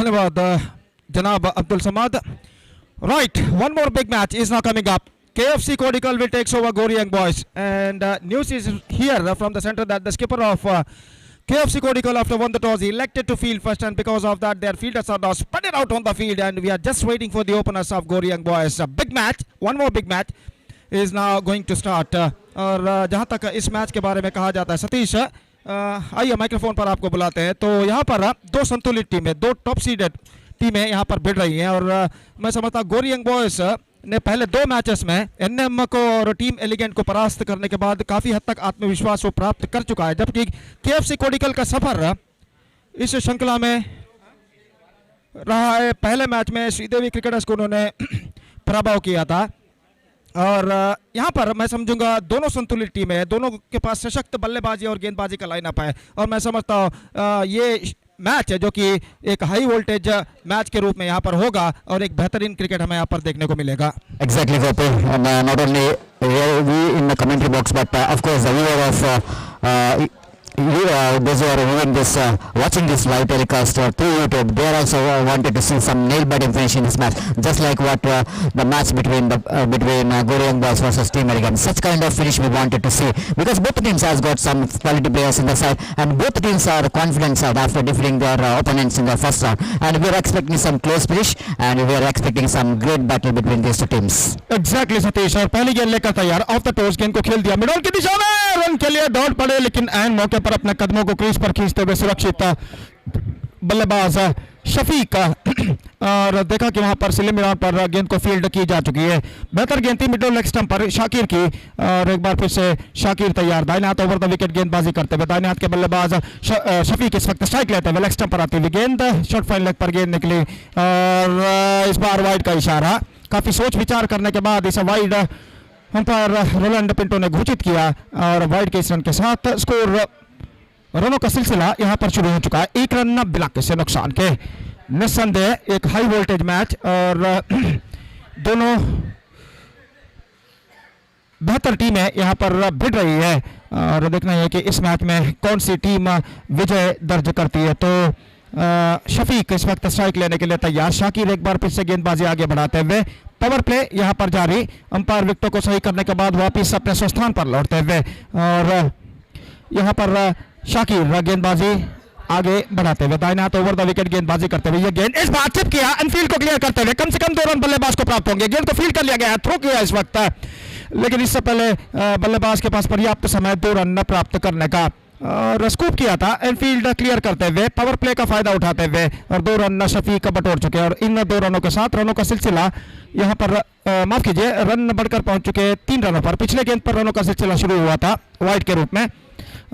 धन्यवाद जनाब Abdul Samad. Right, one more big match is now coming up. KFC Kodical will take over Gori young boys, and news is here from the center that the skipper of KFC Kodical, after won the toss, he elected to field first, and because of that their fielders are now spread out on the field, and we are just waiting for the openers of Gori young boys. A big match, one more big match is now going to start. और जहाँ तक इस match के बारे में कहा जाता है, सतीश आइए माइक्रोफोन पर आपको बुलाते हैं. तो यहाँ पर दो संतुलित टीमें, दो टॉप सीडेड टीमें यहाँ पर भिड़ रही हैं, और मैं समझता हूँ गोरी यंग बॉयज ने पहले दो मैचेस में एनएम को और टीम एलिगेंट को परास्त करने के बाद काफ़ी हद तक आत्मविश्वास वो प्राप्त कर चुका है, जबकि केएफसी कोडिकल का सफर इस श्रृंखला में रहा है. पहले मैच में श्रीदेवी क्रिकेटर्स को उन्होंने पराभव किया था, और यहाँ पर मैं समझूंगा दोनों संतुलित टीमें हैं, दोनों के पास सशक्त बल्लेबाजी और गेंदबाजी का लाइनअप है, और मैं समझता हूँ ये मैच है जो कि एक हाई वोल्टेज मैच के रूप में यहाँ पर होगा, और एक बेहतरीन क्रिकेट हमें यहाँ पर देखने को मिलेगा. Exactly, Gopi. And not only we in the commentary box, but of course the viewer of those who are viewing this, watching this live telecast through YouTube, they are also wanted to see some nail-biting finish in this match, just like what the match between Gori young boys versus Team Elegant. Such kind of finish we wanted to see, because both teams has got some quality players in the side, and both teams are confident side after defeating their opponents in the first round, and we are expecting some close finish, and we are expecting some great battle between these two teams. Exactly, Satish. और पहली गेंद लेकर तैयार, of the toss गेंद को खेल दिया middle की दिशा में, रन के लिए दौड़ पड़े, लेकिन एन मौके पर अपने कदमों को क्रीज पर खींचते हुए सुरक्षित बल्लेबाज शफीक, और देखा कि वहां पर स्लिम मिडान पर गेंद को फील्ड की जा चुकी है. बेहतर गेंद थी मिडल लेग स्टंप पर शाकिर की, और एक बार फिर से शाकिर तैयार, दाहिने हाथ ओवर द विकेट गेंदबाजी करते हुए. दाहिने हाथ के बल्लेबाज शफीक इस वक्त स्ट्राइक लेते हुए लेग स्टंप पर आती हुई गेंद शॉर्ट फाइन लेग पर गेंद निकली, और इस बार वाइड का इशारा. काफी सोच विचार करने के बाद इसे वाइड अंपायर रोलैंड पिंटो ने घोषित किया, और वाइड के इस रन के साथ स्कोर रनों का सिलसिला यहां पर शुरू हो चुका है. एक रन बिना किसी नुकसान के. निस्संदेह एक हाई वोल्टेज मैच, और दोनों बेहतर टीमें यहां पर भिड़ रही है, और देखना है कि इस मैच में कौन सी टीम विजय दर्ज करती है. तो शफीक इस वक्त स्ट्राइक लेने के लिए तैयार, शाकिर एक बार फिर से गेंदबाजी आगे बढ़ाते हुए. पावर प्ले यहां पर जारी, अंपायर विकेटों को सही करने के बाद वापिस अपने स्वस्थान पर लौटते हुए, और यहां पर शाकिर गेंदबाजी आगे बढ़ाते हुए दाहिने हाथ ओवर द विकेट गेंदबाजी करते हुए. ये गेंद इस बार चिप किया, अनफील्ड को क्लियर करते हुए कम से कम 2 रन बल्लेबाज को प्राप्त होंगे. गेंद को फील्ड कर लिया गया, थ्रो किया इस वक्त, लेकिन इससे पहले बल्लेबाज के पास पर्याप्त समय 2 रन प्राप्त करने का, और स्कूप किया था एनफील्ड क्लियर करते हुए, पावर प्ले का फायदा उठाते हुए, और 2 रन शफीक बटोर चुके हैं. और इन 2 रनों के साथ रनों का सिलसिला यहाँ पर माफ कीजिए, रन बढ़कर पहुंच चुके 3 रनों पर. पिछले गेंद पर रनों का सिलसिला शुरू हुआ था वाइड के रूप में,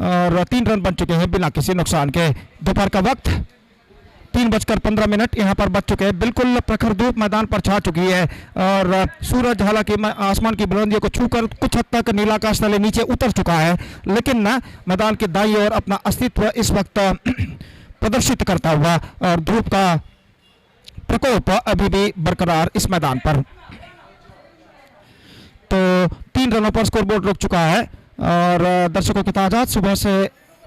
और 3 रन बन चुके हैं बिना किसी नुकसान के. दोपहर का वक्त 3:15 यहाँ पर बच चुके हैं. बिल्कुल प्रखर धूप मैदान पर छा चुकी है, और सूरज हालांकि आसमान की बुलंदियों को छूकर कुछ हद तक नीला आकाश तले नीचे उतर चुका है, लेकिन न मैदान के दाईं ओर अपना अस्तित्व इस वक्त प्रदर्शित करता हुआ, और धूप का प्रकोप अभी भी बरकरार इस मैदान पर. तो 3 रनों पर स्कोरबोर्ड रुक चुका है, और दर्शकों की तादाद सुबह से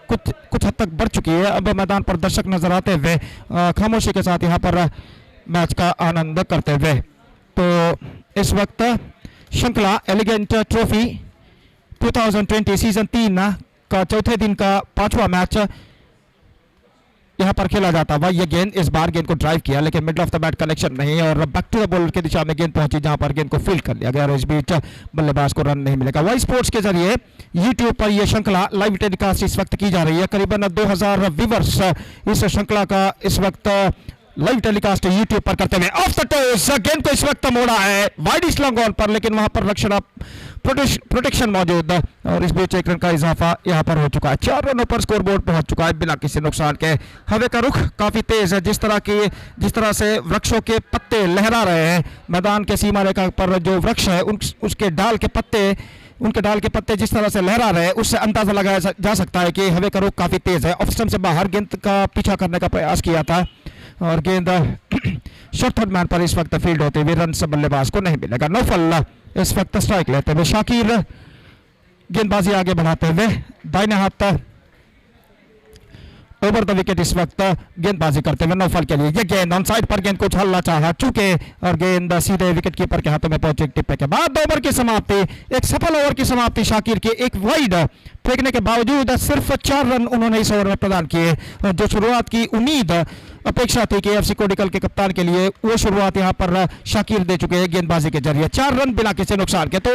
कुछ हद तक बढ़ चुकी है. अब मैदान पर दर्शक नजर आते हुए खामोशी के साथ यहाँ पर मैच का आनंद करते हुए. तो इस वक्त श्रृंखला एलिगेंट ट्रॉफी 2020 सीजन 3 का चौथे दिन का 5वां मैच यहाँ पर खेला जाता हुआ. ये गेंद इस बार गेंद को ड्राइव किया, लेकिन middle of the bat connection नहीं, और बैक टू द बॉलर की दिशा में गेंद पहुंची, जहां पर गेंद को फील्ड कर लिया गया, और इस बीच बल्लेबाज को रन नहीं मिलेगा. वाई स्पोर्ट्स के जरिए यूट्यूब पर यह श्रृंखला लाइव टेलीकास्ट इस वक्त की जा रही है. करीबन 2000 व्यूवर्स इस श्रृंखला का इस वक्त लाइव टेलीकास्ट यूट्यूब पर करते हुए. ऑफ द टॉस गेंद को इस वक्त मोड़ा है वाइड स्लॉन्ग ऑन पर, लेकिन वहां पर रक्षण प्रोटेक्शन मौजूद, और इस बीच 1 रन का इजाफा यहां पर हो चुका है. 4 रनों पर स्कोरबोर्ड पहुंच चुका है बिना किसी नुकसान के. हवा का रुख काफी तेज है, जिस तरह से वृक्षों के पत्ते लहरा रहे हैं मैदान के सीमा रेखा पर. जो वृक्ष है उनके डाल के पत्ते जिस तरह से लहरा रहे हैं, उससे अंदाजा लगाया जा सकता है कि हवा का रुख काफी तेज है. ऑफ स्टंप से बाहर गेंद का पीछा करने का प्रयास किया था, और गेंद शॉर्ट थर्ड मैन पर इस वक्त फील्ड होते हुए रन से बल्लेबाज को नहीं मिलेगा. नौफल इस वक्त स्ट्राइक लेते हुए, शाकिर गेंदबाजी आगे बढ़ाते हुए दाहिने हाथ ओवर द विकेट इस वक्त गेंदबाजी करते हुए नौफल के लिए। ये गेंद ऑन साइड पर गेंद को उछालना चाहा चूके और गेंद सीधे विकेट कीपर के हाथों में पहुंची। टिप्पे के बाद ओवर की समाप्ति, एक सफल ओवर की समाप्ति शाकिर की। एक वाइड फेंकने के बावजूद सिर्फ 4 रन उन्होंने इस ओवर में प्रदान किए। जो शुरुआत की उम्मीद अपेक्षा थी कि एफसी कोडिकल के कप्तान के लिए, वो शुरुआत यहां पर शाकिर दे चुके हैं गेंदबाजी के जरिए। 4 रन बिना किसी नुकसान के। तो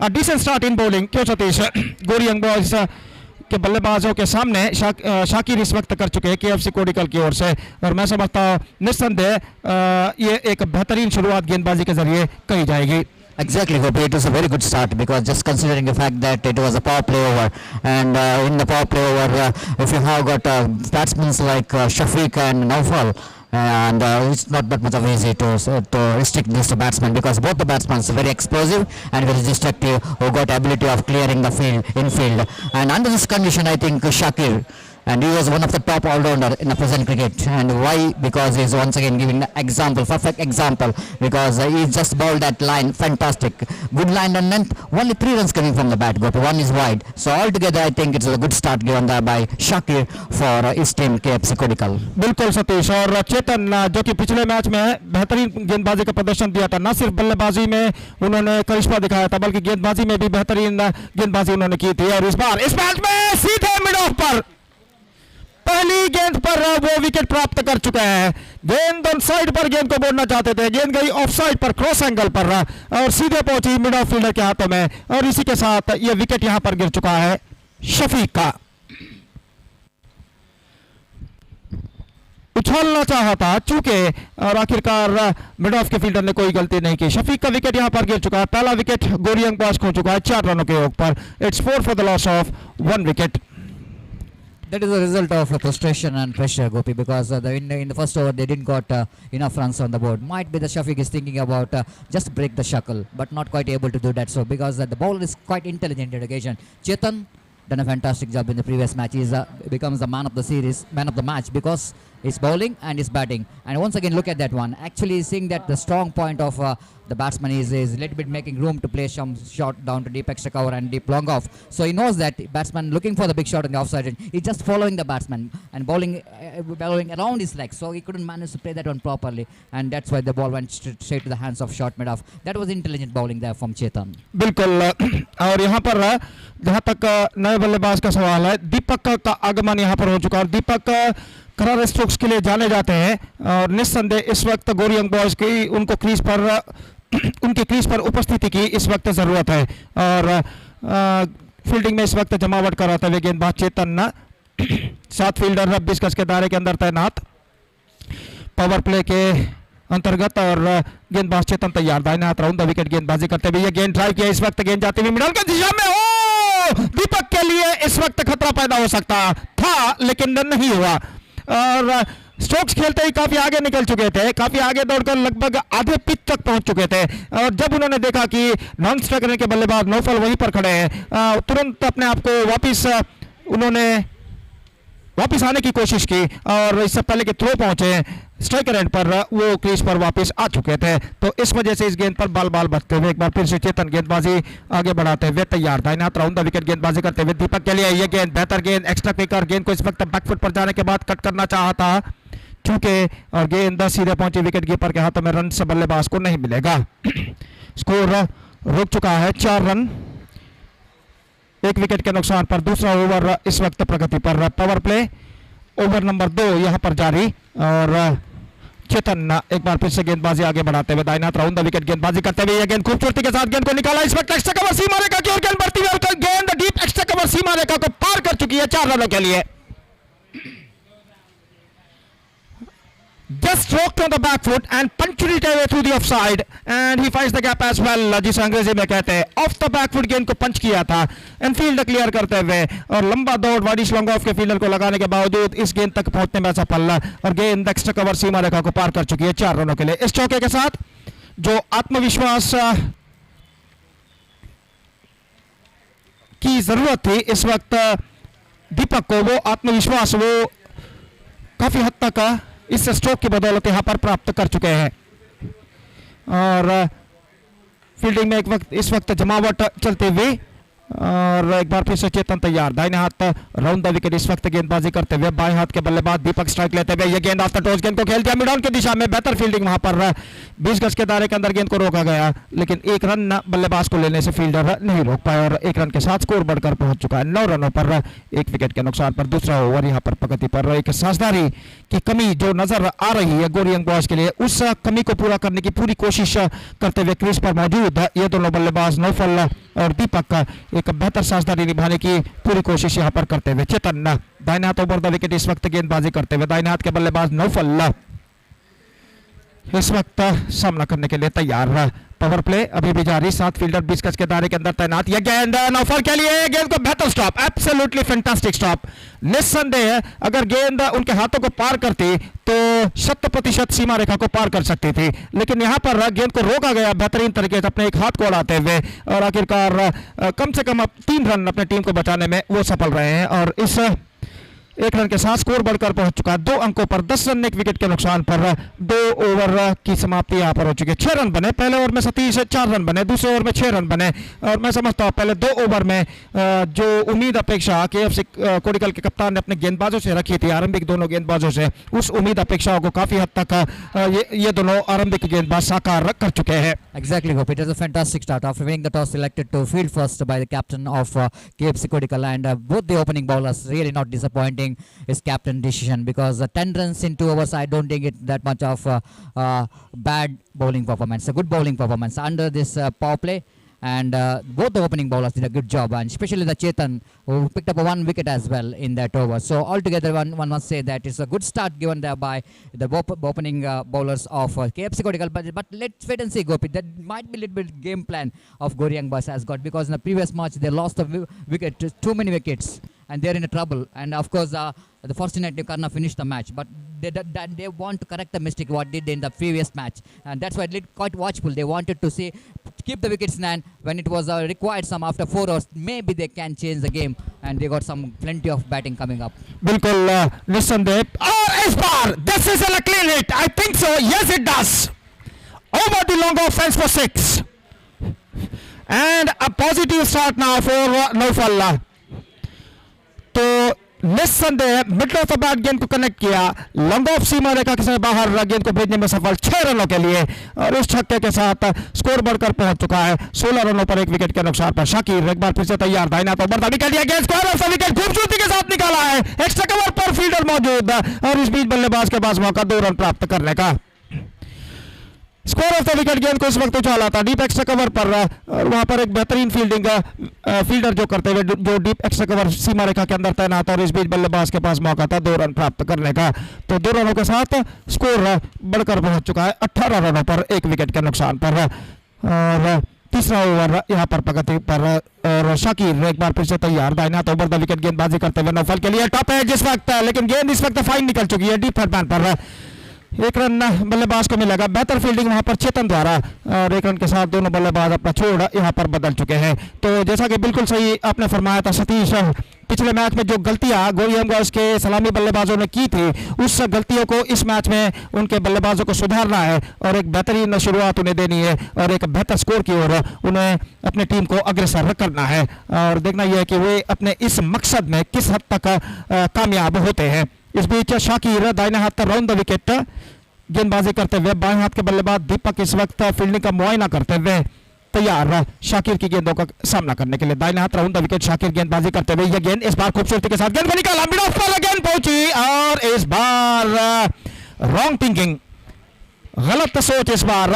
डिसेंट स्टार्ट इन बॉलिंग। क्यों सतीश, गोरी यंग बॉयज के बल्लेबाजों के सामने शाकिर इस वक्त कर चुके हैं केएफसी कोडिकल की ओर से, और मैं समझता हूं निस्संदेह ये एक बेहतरीन शुरुआत गेंदबाजी के जरिए कही जाएगी। Exactly, Gopi. It was a very good start because just considering the fact that it was a power play over, and in the power play over, if you have got batsmen like Shafiq and Naufal, and it's not that much of easy to restrict this to batsmen because both the batsmen are very explosive and very destructive, who got ability of clearing the field infield. And under this condition, I think Shakir. And he was one of the top all-rounder in the present cricket. And why? Because he's once again giving an example, perfect example. Because he just bowled that line, fantastic, good line and length. Only 3 runs coming from the bat. Got 1 is wide. So altogether, I think it's a good start given there by Shakir for his team KFC Kodical. बिल्कुल सतीश। और चेतन जो कि पिछले match में बेहतरीन गेंदबाजी का प्रदर्शन दिया था, न सिर्फ बल्लेबाजी में उन्होंने करिश्मा दिखाया था बल्कि गेंदबाजी में भी बेहतरीन गेंदबाजी उन्होंने की थी। और इस मैच में सीधे मिड ऑफ पर पहली गेंद पर वो विकेट प्राप्त कर चुका है। गेंद ऑन साइड पर गेंद को मोड़ना चाहते थे, गेंद गई ऑफ साइड पर क्रॉस एंगल पर और सीधे पहुंची मिड ऑफ फील्डर के हाथों में, और इसी के साथ ये विकेट यहां पर गिर चुका है शफीक का। उछालना चाहा था चूके और आखिरकार मिड ऑफ के फील्डर ने कोई गलती नहीं की। शफीक का विकेट यहां पर गिर चुका है। पहला विकेट गोरी यंग बॉयज खो चुका है 4 रनों के योग पर। It's 4 for the loss of 1 wicket. That is a result of frustration and pressure, Gopi, because in the first over they didn't got enough runs on the board. Might be the Shafiq is thinking about just break the shackle, but not quite able to do that. So because the bowler is quite intelligent in occasion. Chetan done a fantastic job in the previous match. He becomes the man of the series, man of the match, because he's bowling and he's batting. And once again, look at that one. Actually, seeing that the strong point of the batsman is a little bit making room to play some shot down to deep extra cover and deep long off. So he knows that batsman looking for the big shot on the offside. He's just following the batsman and bowling around his legs. So he couldn't manage to play that one properly. And that's why the ball went straight to the hands of short mid off. That was intelligent bowling there from Chetan. बिल्कुल। और यहाँ पर जहाँ तक नए बल्लेबाज का सवाल है, दीपक का आगमन यहाँ पर हो चुका है और दीपक करारे स्ट्रोक्स के लिए जाने जाते हैं। और निस्संदेह इस वक्त गोरी यंग बॉयज की उनको क्रीज पर उनकी क्रीज पर उपस्थिति की इस वक्त जरूरत है। और फील्डिंग में इस वक्त जमावट कराते हुए गेंदबाज चेतन 7 फील्डर 20 गज के दायरे के अंदर तैनात पावर प्ले के अंतर्गत, और गेंदबाज चेतन तैयार दाहिने हाथ राउंड द विकेट गेंदबाजी करते हुए ये गेंद ड्राइव किया। इस वक्त गेंद जाती हुई मिडल की दिशा में, ओ दीपक के लिए इस वक्त खतरा पैदा हो सकता था लेकिन नहीं हुआ। और स्ट्रोक्स खेलते ही काफी आगे निकल चुके थे, काफी आगे दौड़कर लगभग आधे पिच तक पहुंच चुके थे। और जब उन्होंने देखा कि नॉन स्ट्राइकर के बल्लेबाज नौफल वहीं पर खड़े हैं, तुरंत अपने आप को उन्होंने वापस आने की कोशिश की और इससे पहले कि थ्रो पहुंचे स्ट्राइकर एंड पर वो क्रीज पर वापस आ चुके थे। तो इस वजह से इस गेंद पर बाल बचते हुए एक बार फिर से चेतन गेंदबाजी आगे बढ़ाते हुए तैयार दाहिने हाथ राउंड द विकेट गेंदबाजी करते हुए दीपक के लिए ये गेंद बेहतर गेंद एक्स्ट्रा क्विकर गेंद को इस वक्त बैकफुट पर जाने के बाद कट करना चाहा था चूंकि और गेंद सीधे पहुंची विकेट कीपर के हाथों में, रन से बल्लेबाज को नहीं मिलेगा। स्कोर रुक चुका है 4 रन 1 विकेट के नुकसान पर। दूसरा ओवर इस वक्त प्रगति पर। पावर प्ले ओवर नंबर 2 यहां पर जारी और चेतन एक बार फिर से गेंदबाजी आगे बढ़ाते हुए दाहिने हाथ राउंड द विकेट गेंदबाजी करते हुए यह गेंद खूबसूरती के साथ गेंद को निकाला। इस वक्त एक्स्ट्रा कवर सीमा रेखा की ओर गेंद बढ़ती हुई और गेंद डीप एक्स्ट्रा कवर सीमा रेखा को पार कर चुकी है 4 रनों के लिए। Just stroked on the back foot and punched it away through the offside and he finds the gap as well, जिसे अंग्रेजी में कहते हैं। ऑफ द बैक फुट गेंद को पंच किया था इनफील्ड क्लियर करते हुए और लंबा दौड़ वाइडिश लॉन्ग ऑफ के फील्डर को लगाने के बावजूद इस गेंद तक पहुंचने में असफल और गेंद एक्स्ट्रा कवर सीमा रेखा को पार कर चुकी है 4 रनों के लिए। इस चौके के साथ जो आत्मविश्वास की जरूरत थी इस वक्त दीपक को, वो आत्मविश्वास वो काफी हद तक इस स्ट्रोक की बदौलत यहां पर प्राप्त कर चुके हैं। और फील्डिंग में इस वक्त जमावट चलते हुए और एक बार फिर से चेतन तैयार, दाहिने हाथ राउंड द विकेट इस वक्त गेंदबाजी करते हुए, बाएं हाथ के बल्लेबाज दीपक स्ट्राइक लेते हुए, ये गेंद आफ्टर टॉस गेंद को खेल दिया मिड ऑन की दिशा में, बेहतर फील्डिंग वहां पर 20 गज के दायरे के अंदर गेंद को रोका गया, लेकिन एक रन बल्लेबाज को लेने से फील्डर नहीं रोक पाया और एक रन के साथ स्कोर बढ़कर पहुंच चुका है 9 रनों पर 1 विकेट के नुकसान पर। दूसरा ओवर यहां पर प्रगति पर एक साझेदारी की कमी जो नजर आ रही है गोरी यंग बॉयज के लिए, उस कमी को पूरा करने की पूरी कोशिश करते हुए क्रीज पर मौजूद ये दोनों बल्लेबाज नौफल और दीपक एक बेहतर साझेदारी निभाने की पूरी कोशिश यहां पर करते हुए। चेतन दाहिने हाथ ओवर द विकेट इस वक्त गेंदबाजी करते हुए, दाहिने हाथ के बल्लेबाज नौफल इस वक्त सामना करने के लिए तैयार। पावर प्ले अभी भी जारी, 7 फील्डर 20 गज के दायरे के अंदर तैनात, यह गेंद नौफल के लिए, गेंद को बेहतर स्टॉप, एब्सोल्युटली फैंटास्टिक स्टॉप। निस्संदेह अगर गेंद उनके हाथों को पार करती तो 100% सीमा रेखा को पार कर सकती थी, लेकिन यहां पर गेंद को रोका गया बेहतरीन तरीके से अपने एक हाथ को उड़ाते हुए और आखिरकार कम से कम 3 रन अपने टीम को बचाने में वो सफल रहे हैं और इस 1 रन के साथ स्कोर बढ़कर पहुंच चुका है 2 अंकों पर, 10 रन 1 विकेट के नुकसान पर। 2 ओवर की समाप्ति यहां पर हो चुकी है। 6 रन बने पहले ओवर में, सतीश 4 रन बने दूसरे ओवर में, 6 रन बने और मैं समझता हूं पहले 2 ओवर में जो उम्मीद अपेक्षा KFC कोडिकल के कप्तान ने अपने गेंदबाजों से रखी थी, आरंभिक दोनों गेंदबाजों से, उस उम्मीद अपेक्षाओं को काफी हद तक ये दोनों आरंभिक गेंदबाज साकार कर चुके हैं। Exactly, Gopi. It was a fantastic start. After winning the toss, selected to field first by the captain of KFC Kodical, and both the opening bowlers really not disappointing his captain decision, because 10 runs in 2 overs, I don't think it that much of bad bowling performance. A good bowling performance under this power play. And both the opening bowlers did a good job, and especially the Chetan, who picked up 1 wicket as well in that over. So altogether one must say that it's a good start given there by the opening bowlers of KFC Kodical. But let's wait and see, Gopi. That might be a little bit game plan of Gori Young Boys has got, because in the previous match they lost a wicket, too many wickets, and they're in a trouble. And of course the fortunately Karna finished the match, but they want to correct the mistake what they did in the previous match, and that's why they quite watchful. They wanted to see keep the wickets, and when it was required some after 4 hours, maybe they can change the game, and they got some plenty of batting coming up. बिल्कुल निस्संदेह, और इस बार this is a clean hit, I think so, yes it does, over the long off fence for 6 and a positive start now for Naufal. तो निस्संदेह middle of the bat गेंद को connect किया, long off सीमा रेखा से बाहर गेंद को भेजने में सफल 6 रनों के लिए, और इस छक्के के साथ स्कोर बढ़कर पहुंच चुका है 16 रनों पर 1 विकेट के नुकसान पर। शाकिर एक बार फिर से तैयार, दाहिना तो बर्दा निकल दिया, गेंद स्क्वायर ऑफ द विकेट खूबसूरती के साथ निकाला है, एक्स्ट्रा कवर पर फील्डर मौजूद और इस बीच बल्लेबाज के पास मौका 2 रन प्राप्त करने का। स्कोर ऑफ द विकेट गेंद को इस वक्त उछाला था डीप एक्स्ट्रा कवर पर और वहां पर एक बेहतरीन फील्डिंग फील्डर जो करते हुए जो डीप एक्स्ट्रा कवर सीमा रेखा के अंदर तैनात, और इस बीच बल्लेबाज के पास मौका था 2 रन प्राप्त करने का। तो 2 रनों के साथ स्कोर बढ़कर पहुंच चुका है 18 रनों पर 1 विकेट के नुकसान पर। और तीसरा ओवर यहां पर प्रगति पर और शाकिर एक बार फिर से तैयार, दाहिना तो ओवर द विकेट गेंदबाजी करते हुए नौफल के लिए टॉप है जिस वक्त, लेकिन गेंद इस वक्त फाइन निकल चुकी है डीप हेडबैंड पर। 1 रन बल्लेबाज को मिलेगा, बेहतर फील्डिंग वहां पर चेतन द्वारा, और 1 रन के साथ दोनों बल्लेबाज अपना छोड़ यहां पर बदल चुके हैं। तो जैसा कि बिल्कुल सही आपने फरमाया था सतीश, पिछले मैच में जो गलतियां गोरी यंग बॉयज के सलामी बल्लेबाजों ने की थी, उस गलतियों को इस मैच में उनके बल्लेबाजों को सुधारना है और एक बेहतरीन शुरुआत उन्हें देनी है और एक बेहतर स्कोर की ओर उन्हें अपनी टीम को अग्रसर करना है, और देखना यह है कि वे अपने इस मकसद में किस हद तक कामयाब होते हैं। इस बीच शाकिर दाहिने हाथ राउंड द विकेट गेंदबाजी करते हुए, बाएं हाथ के बल्लेबाज दीपक इस वक्त फील्डिंग का मुआयना करते हुए तैयार शाकिर की गेंदों का सामना करने के लिए। दाहिने हाथ राउंड द विकेट शाकिर गेंदबाजी करते हुए, यह गेंद इस बार खूबसूरती के साथ गेंद को निकाला, मिड ऑफ पर गेंद पहुंची और इस बार रॉन्ग थिंकिंग, गलत सोच, इस बार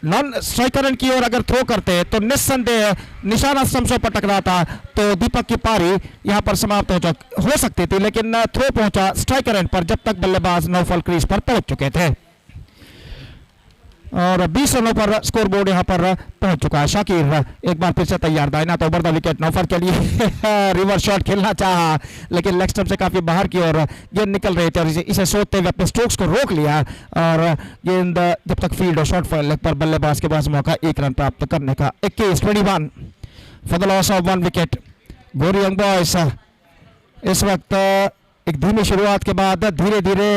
नॉन स्ट्राइकर की ओर अगर थ्रो करते तो निस्संदेह निशाना स्टंप्स पर टकराता तो दीपक की पारी यहां पर समाप्त हो सकती थी, लेकिन थ्रो पहुंचा स्ट्राइकर एंड पर जब तक बल्लेबाज नौफल क्रीज पर पहुंच चुके थे और 20 रनों पर स्कोर बोर्ड यहां पर पहुंच चुका है। शाकिर एक बार फिर से तैयार, दाहिना तो ओवर द विकेट नौफल के लिए रिवर्स शॉट खेलना चाहा, लेकिन लेग स्टंप से काफी बाहर की ओर गेंद निकल रही थी और इसे सोचते हुए अपने स्ट्रोक्स को रोक लिया और गेंद जब तक फील्ड और शॉट लेग पर बल्लेबाज के पास मौका 1 रन प्राप्त करने का। 21 for the loss of 1 wicket. गोरी यंग बॉयज इस वक्त एक धीमी शुरुआत के बाद धीरे धीरे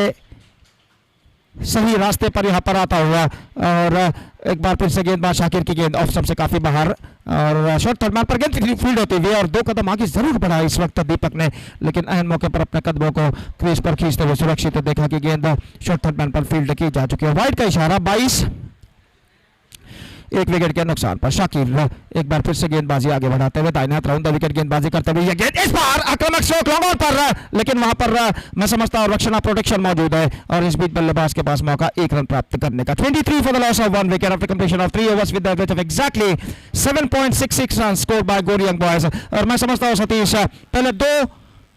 सही रास्ते पर यहां पर आता हुआ और एक बार फिर से गेंदबाज शाकिर की गेंद ऑफ स्टंप से काफी बाहर और शॉर्ट थर्ड मैन पर गेंद फील्ड होती हुई और 2 कदम आगे जरूर बढ़ा इस वक्त दीपक ने, लेकिन अहम मौके पर अपने कदमों को क्रीज पर खींचते हुए सुरक्षित देखा कि गेंद शॉर्ट थर्ड मैन पर फील्ड की जा चुकी है। वाइड का इशारा 22, 1 विकेट के नुकसान पर शाकिर एक बार फिर से गेंदबाजी आगे बढ़ाते हुए दाहिने हाथ राउंड द विकेट गेंदबाजी करते हुए ये गेंद इस बार आक्रामक स्ट्रोक लॉन्ग ऑन पर, लेकिन वहां पर मैं समझता हूं रक्षणा प्रोटेक्शन मौजूद है और इस बीच बल्लेबाज के पास मौका 1 रन प्राप्त करने का। 23 for the loss of 1 wicket after completion of 3 overs with the average of exactly 7.66 run scored by गोरी यंग बॉयज। और मैं समझता हूं सतीश पहले 2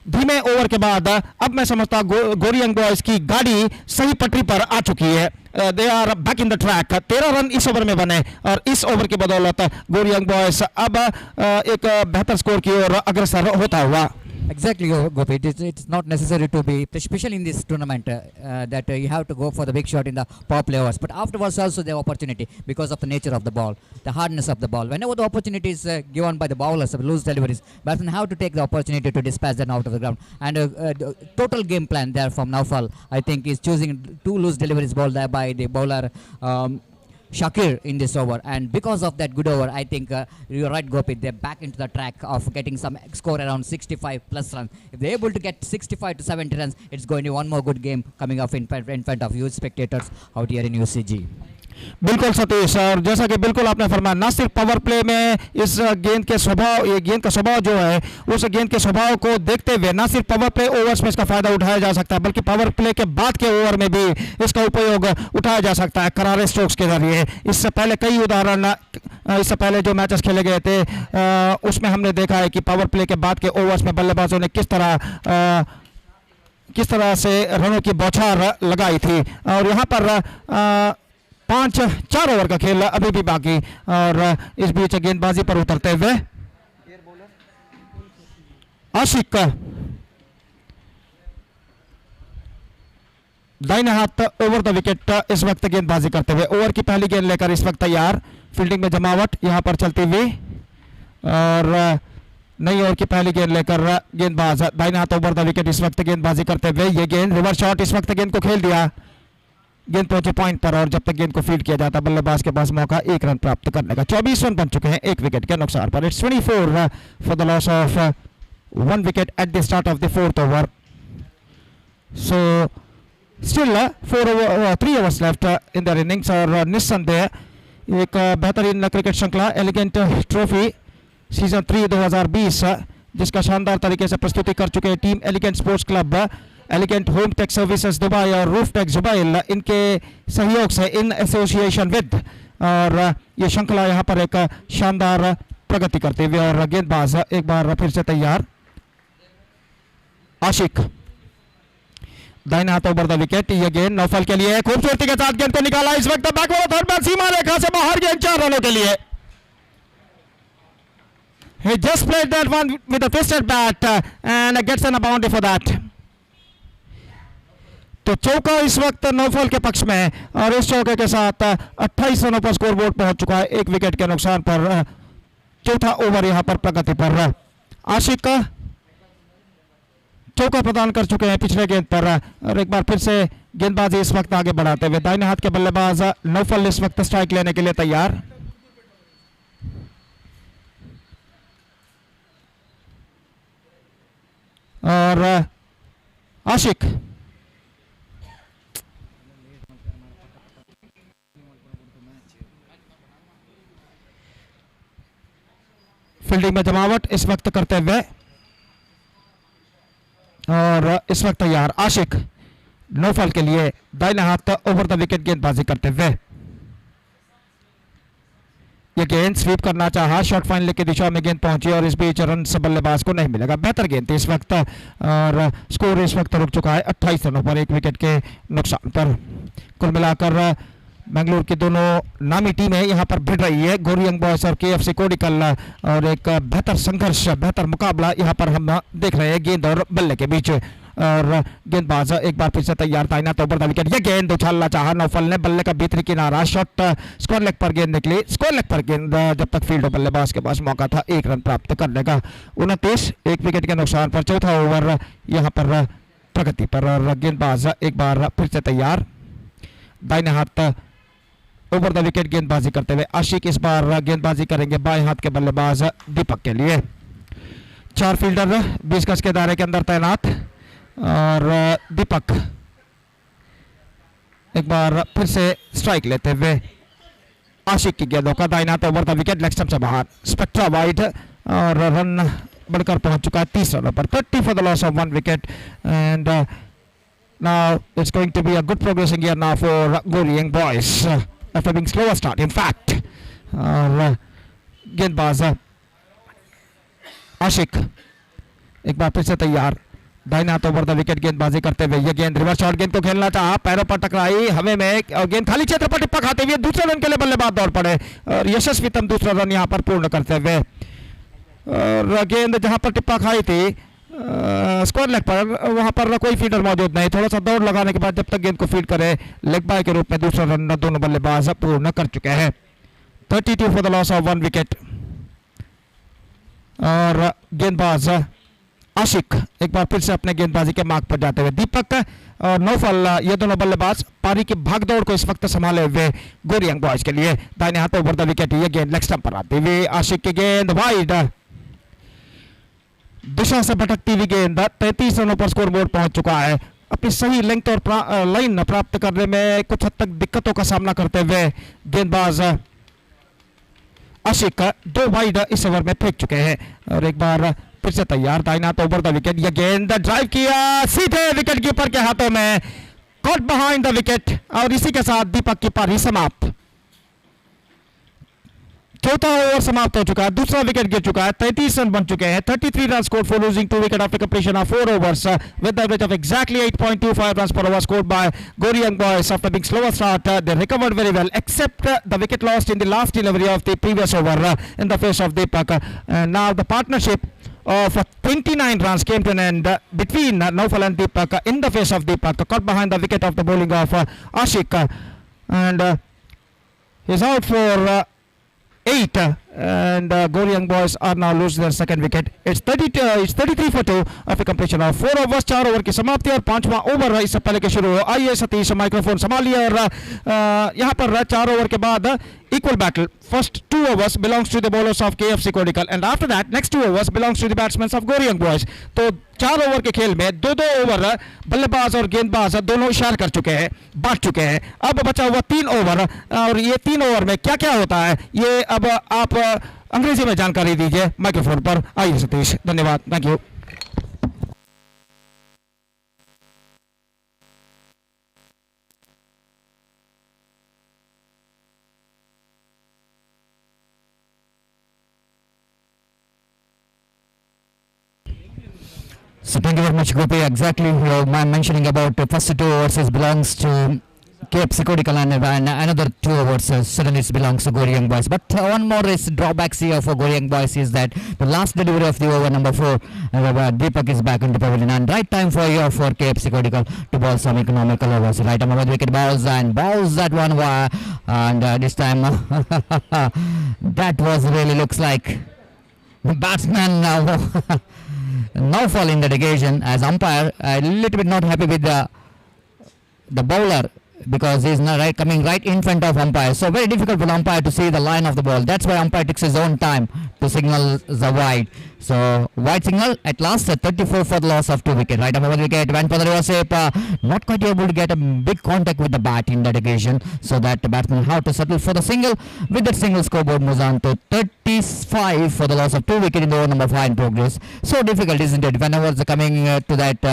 धीमे ओवर के बाद अब मैं समझता हूं गोरी यंग बॉयज की गाड़ी सही पटरी पर आ चुकी है। They are back in the track. 13 run इस ओवर में बने और इस ओवर की बदौलत गोरी यंग बॉयज अब एक बेहतर स्कोर की ओर अग्रसर होता हुआ। Exactly, Gopi. It's not necessary to be, especially in this tournament, that you have to go for the big shot in the power play overs. But afterwards also the opportunity, because of the nature of the ball, the hardness of the ball. Whenever the opportunity is given by the bowlers, loose deliveries, batsmen have to take the opportunity to dispatch them out of the ground. And total game plan there from Naufal, I think, is choosing 2 loose deliveries bowled there by the bowler Shakir in this over, and because of that good over, I think you're right, Gopi, they're back into the track of getting some score around 65 plus runs. If they're able to get 65 to 70 runs, it's going to be one more good game coming up in front of huge spectators out here in UCG. बिल्कुल सतीश, और जैसा कि बिल्कुल आपने फरमाया ना सिर्फ power play में इस गेंद के स्वभाव, ये गेंद का स्वभाव जो है उस गेंद के स्वभाव को देखते हुए ना सिर्फ पावर प्ले ओवर्स में इसका फायदा उठाया जा सकता है, बल्कि पावर प्ले के बाद के ओवर में भी इसका उपयोग उठाया जा सकता है करारे स्ट्रोक्स के जरिए। इससे पहले कई उदाहरण, इससे पहले जो मैचेस खेले गए थे उसमें हमने देखा है कि पावर प्ले के बाद के ओवर्स में बल्लेबाजों ने किस तरह से रनों की बौछार लगाई थी। और यहाँ पर 4 ओवर का खेल अभी भी बाकी और इस बीच गेंदबाजी पर उतरते हुए आशिक दाहिने हाथ ओवर द विकेट इस वक्त गेंदबाजी करते हुए ओवर की पहली गेंद लेकर इस वक्त तैयार। फील्डिंग में जमावट यहां पर चलती हुई और नई ओवर की पहली गेंद लेकर गेंदबाज दाहिने हाथ ओवर द विकेट इस वक्त गेंदबाजी करते हुए ये गेंद रिवर्स शॉट इस वक्त गेंद को खेल दिया, गेंद पहुंचे पॉइंट पर और जब तक गेंद को फील्ड किया जाता बल्लेबाज के पास मौका 1 रन प्राप्त करने का। 24 रन बन चुके हैं 1 विकेट के नुकसान पर। It's 24 for the loss of 1 wicket at the start of the 4th over. So still 3 overs left in the innings और निस्संदेह एक बेहतरीन क्रिकेट श्रृंखला एलिगेंट ट्रॉफी सीजन 3 2020 जिसका शानदार तरीके से प्रस्तुति कर चुके team Elegant Sports Club, Elegant Home Tech Services Dubai और रूफ टेक जुबैल इनके सहयोग से इन एसोसिएशन विद, और ये श्रृंखला यहाँ पर एक शानदार प्रगति करते हुए और गेंदबाज एक बार फिर से तैयार। आशिक दाहिने हाथ ओवर द विकेट, ये गेंद नौफल के लिए खूबसूरती के साथ गेंद को निकाला इस वक्त बैकवर्ड थर्ड मैन सीमा रेखा से बाहर, गेंद 4 रनों के लिए। He just played that one with a twisted bat and gets an boundary for that. तो चौका इस वक्त नौफल के पक्ष में और इस चौके के साथ 28 रनों पर स्कोर बोर्ड पहुंच चुका है 1 विकेट के नुकसान पर। चौथा ओवर यहां पर प्रगति पर। आशिक का चौका प्रदान कर चुके हैं पिछले गेंद पर और एक बार फिर से गेंदबाजी इस वक्त आगे बढ़ाते हुए दाहिने हाथ के बल्लेबाज नौफल इस वक्त स्ट्राइक लेने के लिए तैयार। और आशिक फील्डिंग में जमावट इस वक्त करते हुए और इस वक्त तैयार। आशिक नौफल के लिए दाहिने हाथ ओवर द विकेट गेंदबाजी करते हुए ये गेंद स्वीप करना चाहा, शॉर्ट फाइनल की दिशा में गेंद पहुंची और इस बीच रन से बल्लेबाज को नहीं मिलेगा। बेहतर गेंद थी इस वक्त और स्कोर इस वक्त रुक चुका है 28 रनों पर 1 विकेट के नुकसान पर। कुल मिलाकर बेंगलुरु की दोनों नामी टीमें यहां पर भिड़ रही है, गोरी यंग बॉयज और केएफसी कोडिकल, और एक बेहतर संघर्ष, बेहतर मुकाबला यहां पर हम देख रहे हैं गेंद और बल्ले के बीच। और गेंदबाज एक बार फिर से तैयार, दाहिना तो ओवर द विकेट, ये गेंद उछालना चाहा नौफल ने, बल्ले का भीतरी किनारा, शॉट स्क्वायर लेग पर गेंद निकली, स्क्वायर लेग पर गेंद जब तक फील्ड बल्लेबाज के पास मौका था 1 रन प्राप्त करने का। 29 1 विकेट के नुकसान पर चौथा ओवर यहां पर प्रगति पर और गेंदबाज एक बार फिर से तैयार। दाहिने हाथ ओवर द विकेट गेंदबाजी करते हुए आशिक इस बार गेंदबाजी करेंगे बाएं हाथ के बल्लेबाज दीपक के लिए। 4 फील्डर 20 गज के दायरे के अंदर तैनात और दीपक एक बार फिर से स्ट्राइक लेते हुए आशिक की गेंदों का दाहिना हाथ over the wicket leg stump से बाहर, स्पेक्ट्रा वाइड और रन बढ़कर पहुंच चुका है 30 रनों पर। 30 for the loss of 1 wicket and now it's going to be a good progressing year now for Gori young boys after being slower start in fact। गेंदबाज आशिक एक बार फिर से तैयार, दाहिना हाथ ओवर द विकेट गेंदबाजी करते हुए ये गेंद रिवर्स शॉट गेंद को खेलना चाहा, पैरों पर टकराई हवा में और गेंद खाली क्षेत्र पर टिप्पा खाते हुए दूसरे रन के लिए बल्लेबाज दौड़ पड़े और यशस्वीतम दूसरा रन यहां पर पूर्ण करते हुए। और गेंद जहां पर टिप्पा खाई थी स्क्वायर लेग पर, वहां पर कोई फील्डर मौजूद नहीं, थोड़ा सा दौड़ लगाने के बाद जब तक गेंद को फीड करे लेग बाय के रूप में दूसरा रन दोनों बल्लेबाज पूर्ण कर चुके हैं। 32 for the loss of 1 wicket और गेंदबाज आशिक एक बार फिर से अपने गेंदबाजी के मार्ग पर जाते हुए दीपक और नौफल ये दोनों बल्लेबाज पारी की भागदौड़ को इस वक्त संभाले हुए गोरी यंग बॉयज के लिए। दाहिने हाथ ओवर द विकेट ये गेंद लेग स्टंप पर आती हुई आशिक की गेंद वाइड, दिशा से भटकती हुई गेंद 33 रनों पर स्कोर बोर्ड पहुंच चुका है। अपनी सही लेंथ और लाइन प्राप्त करने में कुछ हद तक दिक्कतों का सामना करते हुए गेंदबाज आशिक 2 वाइड इस ओवर में फेंक चुके हैं और एक बार फिर से तैयार, दाहिना हाथ ओवर द विकेट यह गेंद ड्राइव किया सीधे विकेट कीपर के हाथों में, कॉट बिहाइंड द विकेट और इसी के साथ दीपक की पारी समाप्त। चौथा ओवर समाप्त हो चुका है, दूसरा विकेट गिर चुका है, 33 रन बन चुके हैं। 33 run scored for losing 2 wicket after completion of 4 overs with the average of exactly 8.25 runs per over scored by Gori young boys after being slower start. They recovered very well except the wicket lost in the last delivery of the previous over in the face of Deepak. Now the partnership of 29 runs came to an end between Naufal and Deepak in the face of Deepak, caught behind the wicket of the bowling of Ashik and he's out for 8 and Gori young boys are now losing their second wicket. It's 33 for 2 after completion of 4 overs। 4 over की समाप्ति और 5वां over इससे पहले के शुरू हो। आइए सतीश माइक्रोफोन संभालिए और यहाँ पर 4 ओवर के बाद equal battle. First 2 overs belongs to the bowlers of KFC Kodical and after that next 2 overs belongs to the batsmen of Gori young boys। तो 4 ओवर के खेल में 2-2 ओवर बल्लेबाज और गेंदबाज दोनों शेयर कर चुके हैं, बांट चुके हैं। अब बचा हुआ 3 ओवर और ये 3 ओवर में क्या क्या होता है ये अब आप अंग्रेजी में जानकारी दीजिए माइक्रोफोन पर। आइए सतीश, धन्यवाद, thank you. So thank you very much, Gopi. Exactly, my mentioning about the first 2 overs belongs to KFC Kodical and another 2 overs suddenly it belongs to Gori young boys. But one more is drawbacks here for Gori young boys is that the last delivery of the over number 4, Deepak is back in the pavilion and right time for KFC Kodical to bowl some economical overs. Right arm over the wicket balls and balls that one and this time that was really looks like batsman now. Now fall in that occasion as umpire a little bit not happy with the bowler because he's not coming right in front of umpire, so very difficult for the umpire to see the line of the ball. That's why umpire takes his own time to signal the wide. So wide signal at last 34 for the loss of 2 wicket. Right over the wicket went for the reverse sweep, not quite able to get a big contact with the bat in that occasion, so that the batsman have to settle for the single. With that single, scoreboard moves on to 35 for the loss of 2 wicket in the over number 5 in progress. So difficult, isn't it? Whenever the coming to that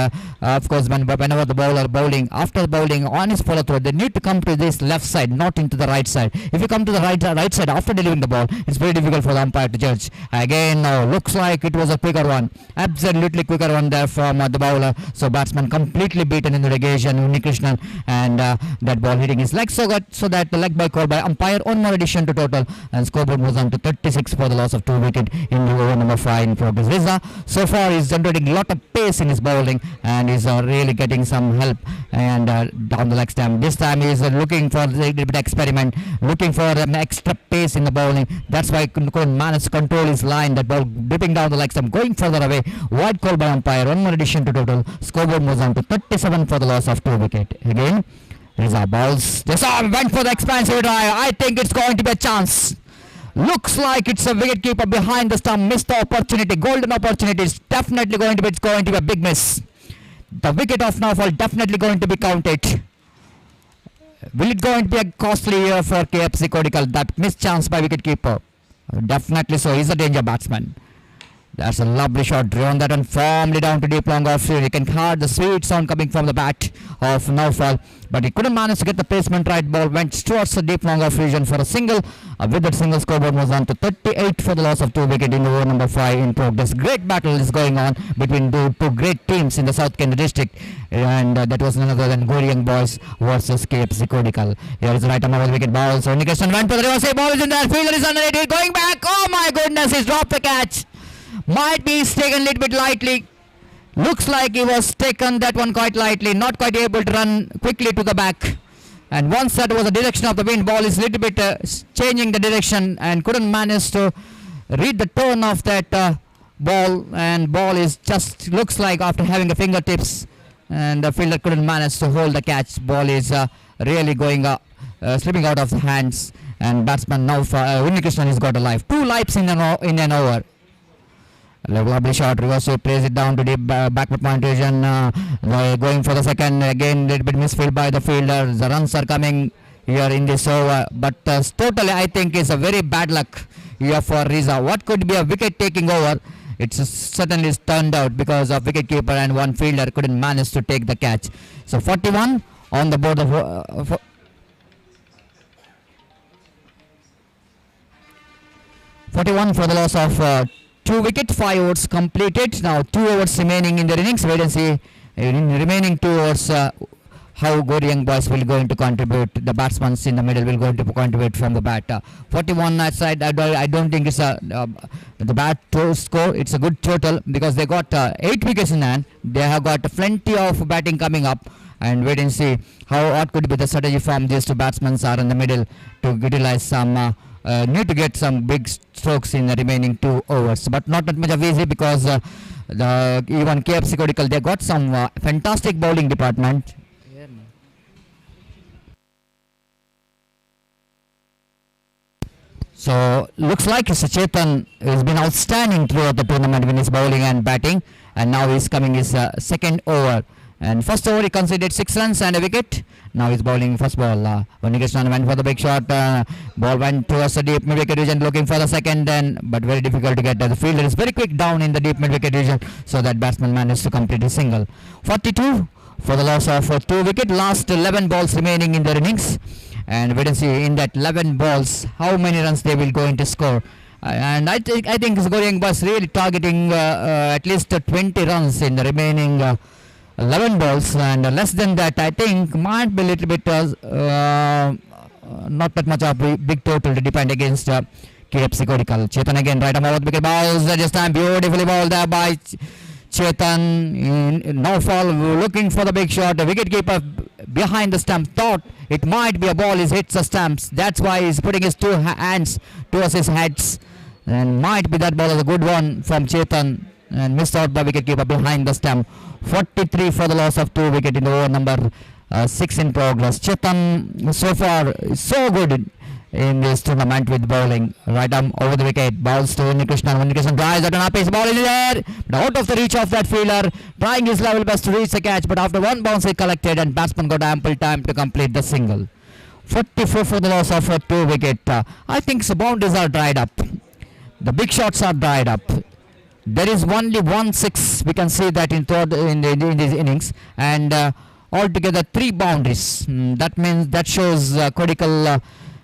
of course whenever the bowler bowling, after bowling on his follow through, they need to come to this left side, not into the right side. If you come to the right side after delivering the ball, it's very difficult for the umpire to judge. Again looks like it was a quicker one, absolutely quicker one there from the bowler. So batsman completely beaten in the occasion, Unikrishnan, and that ball hitting his leg so good, so that the leg by call by umpire, one more addition to total, and scoreboard moves on to 36 for the loss of 2 wicket in the over number 5 in progress. Riza so far is generating a lot of pace in his bowling and is really getting some help and down the leg stamp. This time he is looking for a little bit experiment, looking for extra pace in the bowling. That's why he couldn't manage to control his line, that ball dipping down the leg stump, going further away. Wide call by umpire, one more addition to total. Scoreboard moves on to 37 for the loss of 2 wicket. Again Riza balls. This arm went for the expansive drive. I think it's going to be a chance. Looks like it's a wicketkeeper behind the stump. Missed the opportunity. Golden opportunity. It's definitely going to be. It's going to be a big miss. The wicket of Naufal definitely going to be counted. Will it going to be a costly year for KFC Kodical? That missed chance by wicketkeeper. Definitely so. He's a danger batsman. That's a lovely shot. Driven that one firmly down to deep long off field. You can hear the sweet sound coming from the bat of Naufal. But he couldn't manage to get the placement right. Ball went towards the deep long off region for a single. With that single, scoreboard was on to 38 for the loss of 2 wickets in over number 5 in progress. Great battle is going on between the two great teams in the South Kent district. And that was none other than Gori boys versus KFC Kodical. Here is the right arm over the wicket ball. So Nicholson went for the reverse. Ball is in there. Fielder is under it. Going back. Oh my goodness. He's dropped the catch. Might be taken a little bit lightly. Looks like he was taken that one quite lightly. Not quite able to run quickly to the back. And once that was the direction of the wind, ball is a little bit changing the direction and couldn't manage to read the tone of that ball. And ball is just looks like after having a fingertips, and the fielder couldn't manage to hold the catch. Ball is really going slipping out of the hands. And batsman now for Krishnan has got a life. 2 lives in an over. Lovely shot, reverse sweep, plays it down to the backward point region. Going for the second, again little bit misfield by the fielder. The runs are coming here in this over, but totally I think it's a very bad luck here for Riza. What could be a wicket taking over? It's certainly turned out because of wicket keeper and one fielder couldn't manage to take the catch. So 41 on the board of 41 for the loss of 2 wickets, 5 overs completed. Now 2 overs remaining in the innings. Wait and see in remaining 2 overs how Gori boys will going to contribute. The batsmen in the middle will going to contribute from the bat. 41 that side. I don't think it's the bad score. It's a good total because they got 8 wickets in hand. They have got plenty of batting coming up. And wait and see what could be the strategy from these 2 batsmen are in the middle to utilize some. Need to get some big strokes in the remaining 2 overs, but not that much of easy because even KFC Kodical they got some fantastic bowling department. So looks like Chetan has been outstanding throughout the tournament in his bowling and batting, and now he's coming his second over. And first over he conceded 6 runs and a wicket. Now he's bowling first ball. When Krishnan went for the big shot, ball went towards the deep mid-wicket region looking for the second, but very difficult to get there. The fielder is very quick down in the deep mid-wicket region, so that batsman managed to complete a single. 42 for the loss of 2 wickets. Last 11 balls remaining in their innings. And wait and see in that 11 balls how many runs they will going to score. And I think Gori was really targeting at least 20 runs in the remaining 11 balls, and less than that I think might be a little bit not that much of a big total to depend against KFC Kodical. Chetan again right arm over the wicket balls. This time beautifully bowled there by Chetan. Naufal looking for the big shot. The wicketkeeper behind the stump thought it might be a ball. He hits the stumps. That's why he's putting his 2 hands towards his heads. And might be that ball is a good one from Chetan. And missed out by wicketkeeper behind the stump. 43 for the loss of 2 wickets in over number 6 in progress. Chetan so far is so good in this tournament with bowling. Right arm over the wicket, bowls to Krishnan. Krishnan drives at an up, his ball is there, but out of the reach of that fielder, trying his level best to reach the catch, but after one bounce he collected and batsman got ample time to complete the single. 44 for the loss of 2 wickets. I think the boundaries are dried up. The big shots are dried up. There is only 1 6. We can see that in these innings, and altogether 3 boundaries. That means that shows Kodical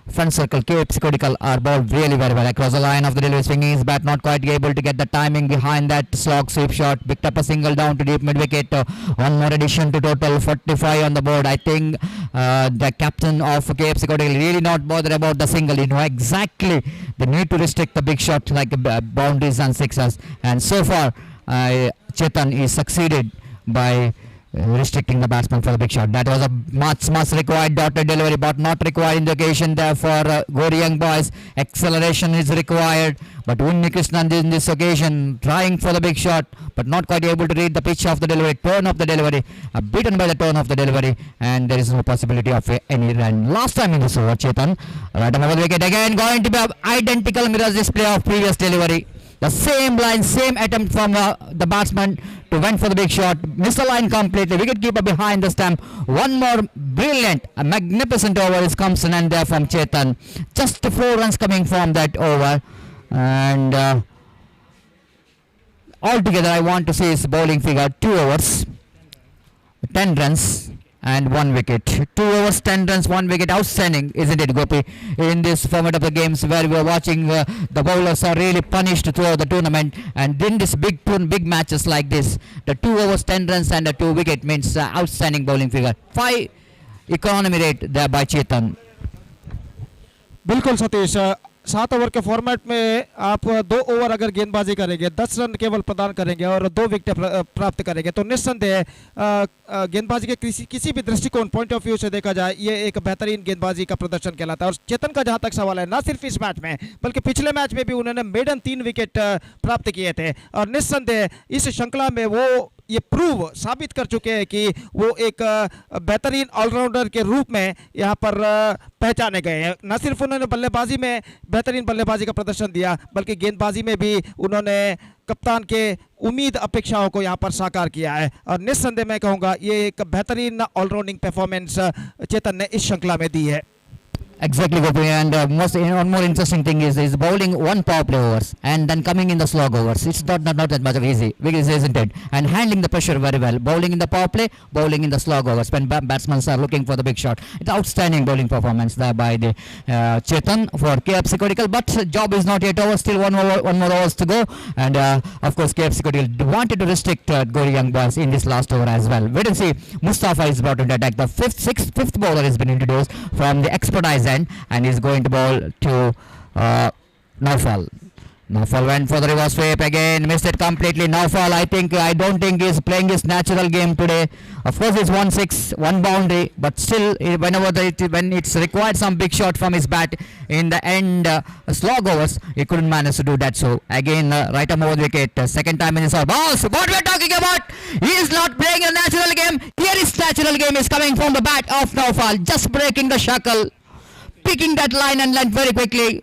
front circle, KFC Kodical are bowled really very well across the line of the delivery, swinging his bat, not quite able to get the timing behind that slog sweep shot. Picked up a single down to deep mid wicket. One more addition to total 45 on the board. I think the captain of KFC Kodical really not bothered about the single. You know exactly the need to restrict the big shot like boundaries and sixes, and so far Chetan is succeeded by restricting the batsman for the big shot. That was a much required dotted delivery, but not required in the occasion there for Gori young boys. Acceleration is required, but Unni Krishnan in this occasion trying for the big shot, but not quite able to read the pitch of the delivery, turn of the delivery, beaten by the turn of the delivery, and there is no possibility of any run. Last time in this over, Chetan, right on the wicket again, going to be an identical mirror display of previous delivery. The same line, same attempt from the batsman to went for the big shot. Missed the line completely. Wicketkeeper behind the stump. One more brilliant, a magnificent over is comes in and there from Chetan. Just 4 runs coming from that over. And altogether I want to say his bowling figure 2 overs, 10 runs and 1 wicket. 2 overs, 10 runs, 1 wicket. Outstanding, isn't it, Gopi? In this format of the games where we are watching the bowlers are really punished throughout the tournament, and in this big matches like this, the 2 overs, 10 runs and a 2 wicket means outstanding bowling figure. 5 economy rate there by Chetan. बिल्कुल Satish, 7 over के format में आप 2 over अगर गेंदबाजी करेंगे, 10 run केवल प्रदान करेंगे और 2 विकेट प्राप्त करेंगे, तो निस्संदेह गेंदबाजी के किसी भी दृष्टिकोण पॉइंट ऑफ व्यू से देखा जाए ये एक बेहतरीन गेंदबाजी का प्रदर्शन कहलाता है। और चेतन का जहां तक सवाल है, ना सिर्फ इस मैच में बल्कि पिछले मैच में भी उन्होंने मेडन 3 विकेट प्राप्त किए थे, और निस्संदेह इस श्रृंखला में वो ये प्रूव साबित कर चुके हैं कि वो एक बेहतरीन ऑलराउंडर के रूप में यहाँ पर पहचाने गए हैं। न सिर्फ उन्होंने बल्लेबाजी में बेहतरीन बल्लेबाजी का प्रदर्शन दिया, बल्कि गेंदबाजी में भी उन्होंने कप्तान के उम्मीद अपेक्षाओं को यहाँ पर साकार किया है, और निस्संदेह मैं कहूँगा ये एक बेहतरीन ऑलराउंडिंग परफॉर्मेंस चेतन ने इस श्रृंखला में दी है। Exactly, Gopi, and one more interesting thing is bowling 1 power play overs and then coming in the slog overs. It's not that much of easy, isn't it? And handling the pressure very well. Bowling in the power play, bowling in the slog overs when batsmen are looking for the big shot. It's outstanding bowling performance there by the Chetan for KFC Kodical. But job is not yet over. Still one more overs to go, and of course KFC Kodical wanted to restrict Gori young boys in this last over as well. Wait and see. Mustafa is brought into attack. The fifth bowler has been introduced from the expertise end, and is going to bowl to Naufal. Naufal went for the reverse sweep again, missed it completely. Naufal, I don't think he's playing his natural game today. Of course, it's 1-6, 1 boundary, but still, when it's required some big shot from his bat in the end slog overs, he couldn't manage to do that. So again, right arm over the wicket, second time in his over. Balls, what we're talking about? He is not playing a natural game. Here his natural game is coming from the bat of Naufal, just breaking the shackle, picking that line and length very quickly.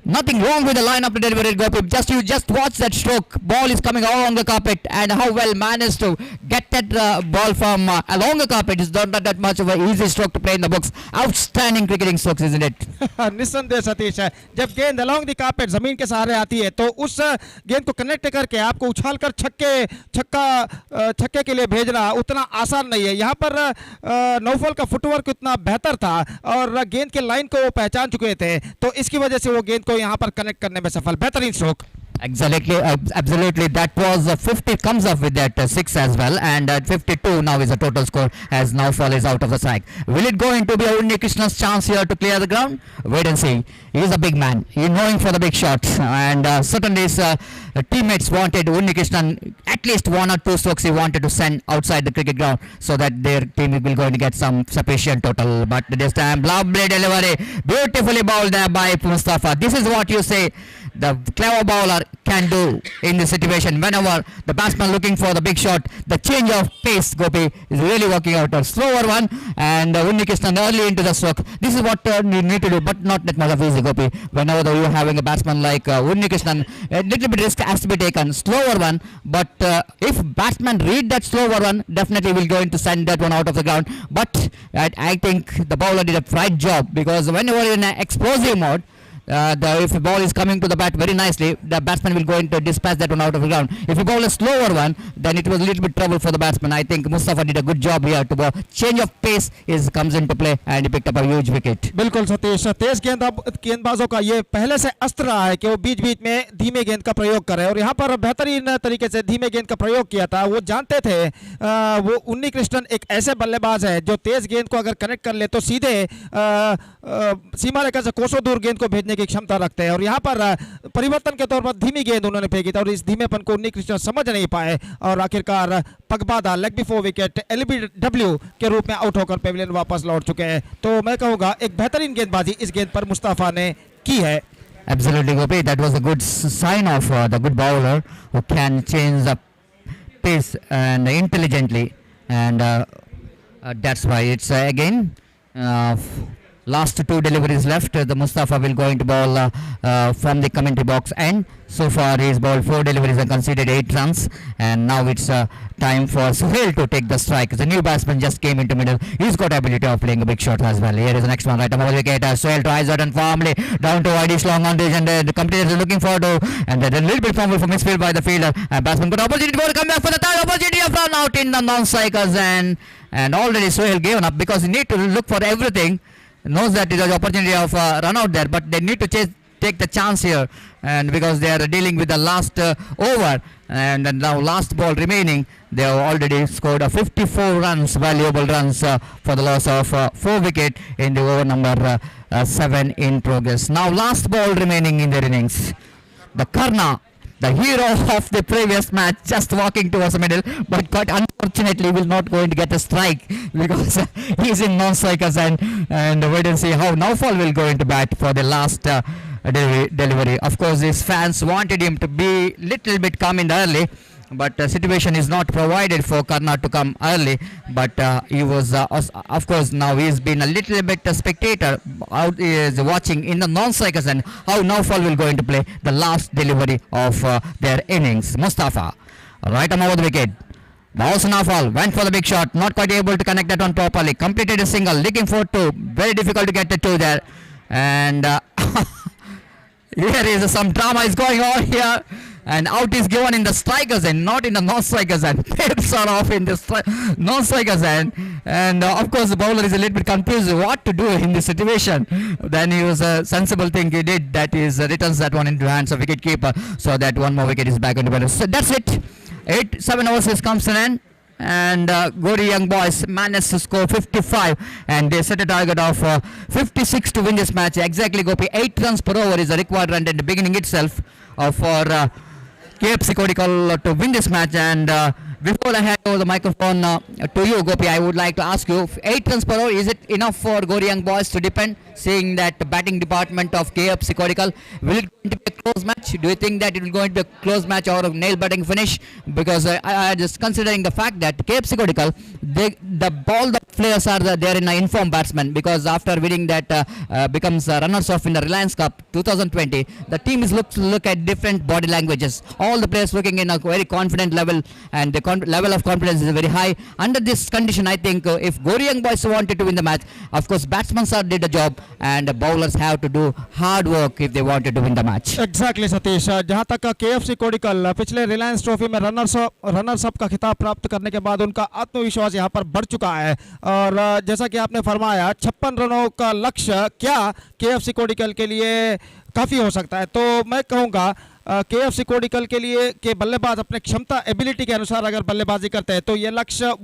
Nothing wrong with the line of the delivery, Gopi. You just watch that stroke. Ball is coming along the carpet, and how well managed to get that ball from along the carpet is not that much of an easy stroke to play in the books. Outstanding cricketing strokes, isn't it? निस्संदेह सतीश है, जब गेंद along the carpet जमीन के सहारे आती है तो उस गेंद को कनेक्ट करके आपको उछालकर छक्के के लिए भेजना उतना आसान नहीं है। यहाँ पर नौफल का फुटवर्क उतना बेहतर था और गेंद के लाइन को वो पहचान चुके थे, तो इसकी वजह से वो गेंद को यहाँ पर कनेक्ट करने में सफल। बेहतरीन stroke. Absolutely. That was 50, comes up with that 6 as well, and 52 now is the total score as Naufal is out of the strike. Will it go into be Unni Krishna's chance here to clear the ground? Wait and see. He is a big man. He is knowing for the big shots, and certainly his teammates wanted Unni Krishnan at least 1 or 2 strokes he wanted to send outside the cricket ground so that their team will going to get some sufficient total. But this time, lovely delivery, beautifully bowled there by Mustafa. This is what you say the clever bowler can do in this situation. Whenever the batsman looking for the big shot, the change of pace, Gopi, is really working out. A slower one, and Unni Krishnan early into the stroke. This is what you need to do, but not that much of easy, Gopi. Whenever you're having a batsman like Unni Krishnan, a little bit risk has to be taken. Slower one, but if batsman read that slower one, definitely will going to send that one out of the ground. But I think the bowler did a right job, because whenever you're in an explosive mode, if the ball is coming to the bat very nicely, the batsman will go into dispatch that one out of the ground. If you bowl a slower one, then it was a little bit trouble for the batsman. I think Mustafa did a good job here to bowl. Change of pace comes into play, and he picked up a huge wicket. बिल्कुल सतीश, तेज गेंदबाजों का ये पहले से अस्त्र रहा है कि वो बीच बीच में धीमे गेंद का प्रयोग करें, और यहाँ पर बेहतरीन तरीके से धीमे गेंद का प्रयोग किया था। वो जानते थे वो उन्नी कृष्णन एक ऐसे बल्लेबाज है जो तेज गेंद को अगर कनेक्ट कर ले तो सीधे सीमा रेखा से कोसों दूर गेंद को भेजने समझने की क्षमता रखते हैं। और यहाँ पर परिवर्तन के तौर पर धीमी गेंद उन्होंने फेंकी थी और इस धीमेपन को निक रिचर्ड समझ नहीं पाए और आखिरकार पगबादा लेग बिफोर विकेट LBW के रूप में आउट होकर पेविलियन वापस लौट चुके हैं। तो मैं कहूँगा एक बेहतरीन गेंदबाजी इस गेंद पर मुस्तफा ने की है। Absolutely, Gopi. That was a good sign of the good bowler who can change the pace and intelligently, and that's why it's again last two deliveries left. The Mustafa will going to bowl from the commentary box, and so far he's bowled 4 deliveries and conceded 8 runs. And now it's time for Suhail to take the strike. The new batsman just came into middle. He's got ability of playing a big shot as well. Here is the next one, right over the wicket. Suhail tries out and firmly down to Idish long on this, and the commentators are looking forward to, and a little bit fumble from misfield by the fielder. And batsman got opportunity to come back for the third opportunity of run out in the non-strikers, and already Suhail given up because he need to look for everything. Knows that it is an opportunity of run out there, but they need to take the chance here, and because they are dealing with the last over, and then now last ball remaining, they have already scored 54 runs, valuable runs for the loss of 4 wicket in the over number 7 in progress. Now last ball remaining in their innings. The Karna, the hero of the previous match, just walking towards the middle, but quite unfortunately will not going to get a strike because he's in non-strikers, and wait and see how Naufal will go into bat for the last delivery. Of course, his fans wanted him to be little bit come in early, but situation is not provided for Karna to come early, but he was of course now he's been a little bit a spectator out, is watching in the non-strikers and how Naufal will go into play the last delivery of their innings. Mustafa right arm over the wicket. Also Naufal went for the big shot, not quite able to connect that one properly, completed a single, looking for 2, very difficult to get the 2 there, and here is some drama is going on here, and out is given in the strikers end, not in the non-strikers end. Pads are off in the non-strikers end, and of course the bowler is a little bit confused what to do in this situation. Then he was a sensible thing he did, that is returns that one into hands of wicket keeper, so that one more wicket is back on the balance. So that's it. 7 overs comes to an end, and Gori young boys managed to score 55, and they set a target of 56 to win this match. Exactly, Gopi, 8 runs per over is the required run at the beginning itself for KFC Kodical to win this match. And before I hand over the microphone to you, Gopi, I would like to ask you, 8 runs per over, is it enough for Gori young boys to depend, seeing that the batting department of KFC Kodical, will it going to be a close match? Do you think that it will going to be a close match or a nail biting finish? Because I just considering the fact that KFC Kodical, all the players are there in informed batsmen, because after winning that becomes runners off in the Reliance Cup 2020, the team is look at different body languages. All the players looking in a very confident level, and the level of confidence is very high. Under this condition, I think if Gori young boys wanted to win the match, of course batsmen did the job, and the bowlers have to do hard work if they wanted to win the match. Exactly, Satish. जहां तक KFC कोडिकल पिछले Reliance trophy में runners up का खिताब प्राप्त करने के बाद उनका आत्मविश्वास यहां पर बढ़ चुका है, और जैसा कि आपने फरमाया 56 रनों का लक्ष्य क्या KFC कोडिकल के लिए काफ़ी हो सकता है। तो मैं कहूँगा KFC कोडिकल के लिए के बल्लेबाज अपने क्षमता एबिलिटी के अनुसार अगर बल्लेबाजी करते हैं तो ये लक्ष्य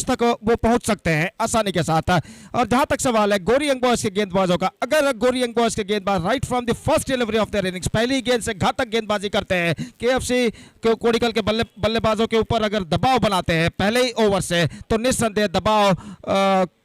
तक वो पहुंच सकते हैं आसानी के साथ। और जहां तक सवाल है गोरी यंग बॉयज के गेंदबाजों का, अगर गोरी यंग बॉयज के गेंदबाज right from the first delivery of their innings पहली गेंद से घातक गेंदबाजी करते हैं, KFC कोडिकल के बल्लेबाजों के ऊपर अगर दबाव बनाते हैं पहले ही ओवर से, तो निस्संदेह दबाव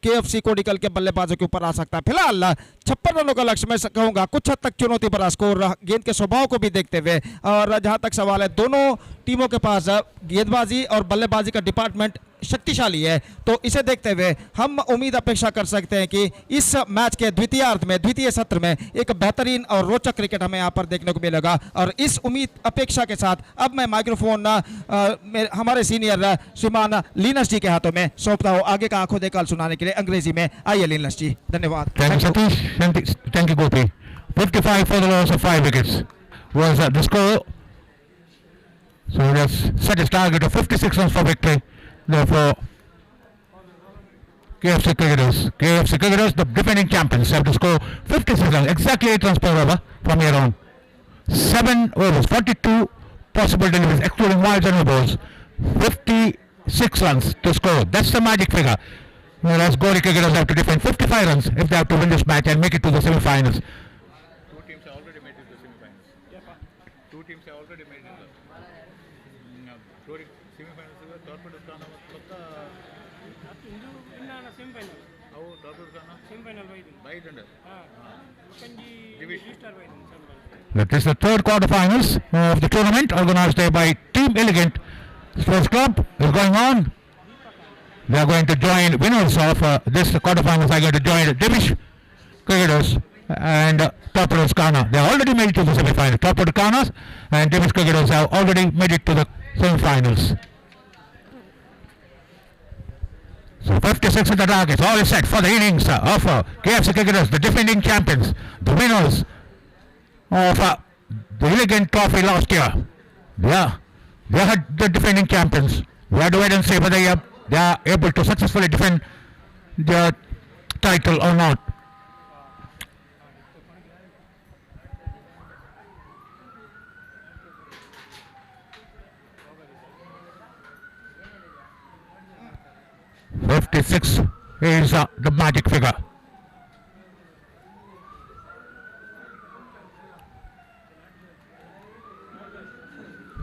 KFC कोडिकल के बल्लेबाजों के ऊपर आ सकता है। फिलहाल 56 रनों का लक्ष्य मैं कहूंगा कुछ हद तक चुनौती भरा स्कोर गेंद के स्वभाव को भी देखते हुए, और जहां तक सवाल है दोनों टीमों के पास गेंदबाजी और बल्लेबाजी का डिपार्टमेंट शक्तिशाली है, तो इसे देखते हुए हम उम्मीद अपेक्षा कर सकते हैं कि इस मैच के द्वितीय सत्र में एक बेहतरीन और रोचक क्रिकेट हमें यहां पर देखने को मिलेगा। और इस उम्मीद अपेक्षा के साथ अब मैं माइक्रोफोन हमारे सीनियर श्रीमान लीनस जी के हाथों में सौंपता हूं आगे का आंखों देखकर सुनाने के लिए अंग्रेजी में। आइए लीनस जी, धन्यवाद। Thank you, Gopi. 55 for the loss of 5 wickets was the score. So he has set his target of 56 runs for victory. Therefore, KFC Cricketers, the defending champions, have to score 56 runs, exactly 8 runs per over from here on. 7 overs, 42 possible deliveries, excluding wides and no balls. 56 runs to score. That's the magic figure. Whereas Gori Cricketers have to defend 55 runs if they have to win this match and make it to the semi-finals. already made it. Gori semi-finals torpedo kana matlaka ಇಂದು ಇನ್ನ semifinal ಅವು torpedo kana semifinal ಬೈದು ಬೈದಂಡ ಕಂಜಿ Division. Register ಬೈದು semifinal. That is the third quarterfinals of the tournament organized there by Team Elegant Sports Club is going on. They are going to join winners of this quarterfinals are going to join Divish Cricketers and Torpedoes Kana. They already made it to the semi-final. Torpedo Kanas and Divish Cricketers have already made it to the semi-finals. So 56 is the target. All is set for the innings of KFC Cricketers, the defending champions, the winners of the Elegant Trophy last year. They are the defending champions. We have to wait and see whether they are able to successfully defend their title or not. "56 is the magic figure."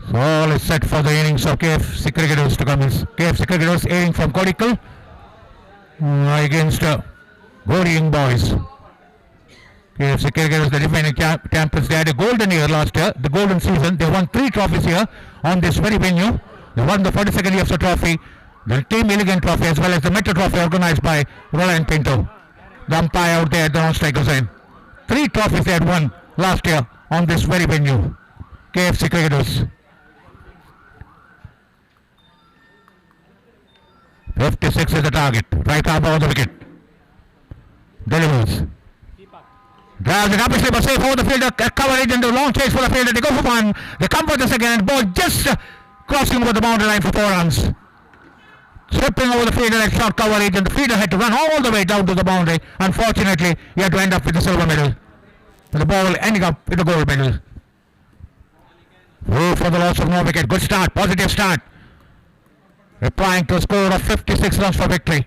So all is set for the innings of KFC Cricketers to commence. KFC Cricketers aiming from Kodical against Gori boys. KFC Cricketers, the defending champions, they had a golden year last year, the golden season. They won 3 trophies here on this very venue. They won the 42nd EFC trophy, the Team Elegant trophy, as well as the Metro trophy organized by Roland Pinto. The umpire out there at the non-strikers end. 3 trophies they had won last year on this very venue. KFC Cricketers. 56 is the target. Right arm over the wicket. Delivers. Drives it up his slipper, safe over the fielder, coverage and the long chase for the fielder. They go for one. They come for the second and ball just crossing over the boundary line for 4 runs. Slipping over the fielder at short coverage and the fielder had to run all the way down to the boundary. Unfortunately, he had to end up with the silver medal. And the ball ending up with the gold medal. Oh, for the loss of no wicket. Good start, positive start. Replying to a score of 56 runs for victory.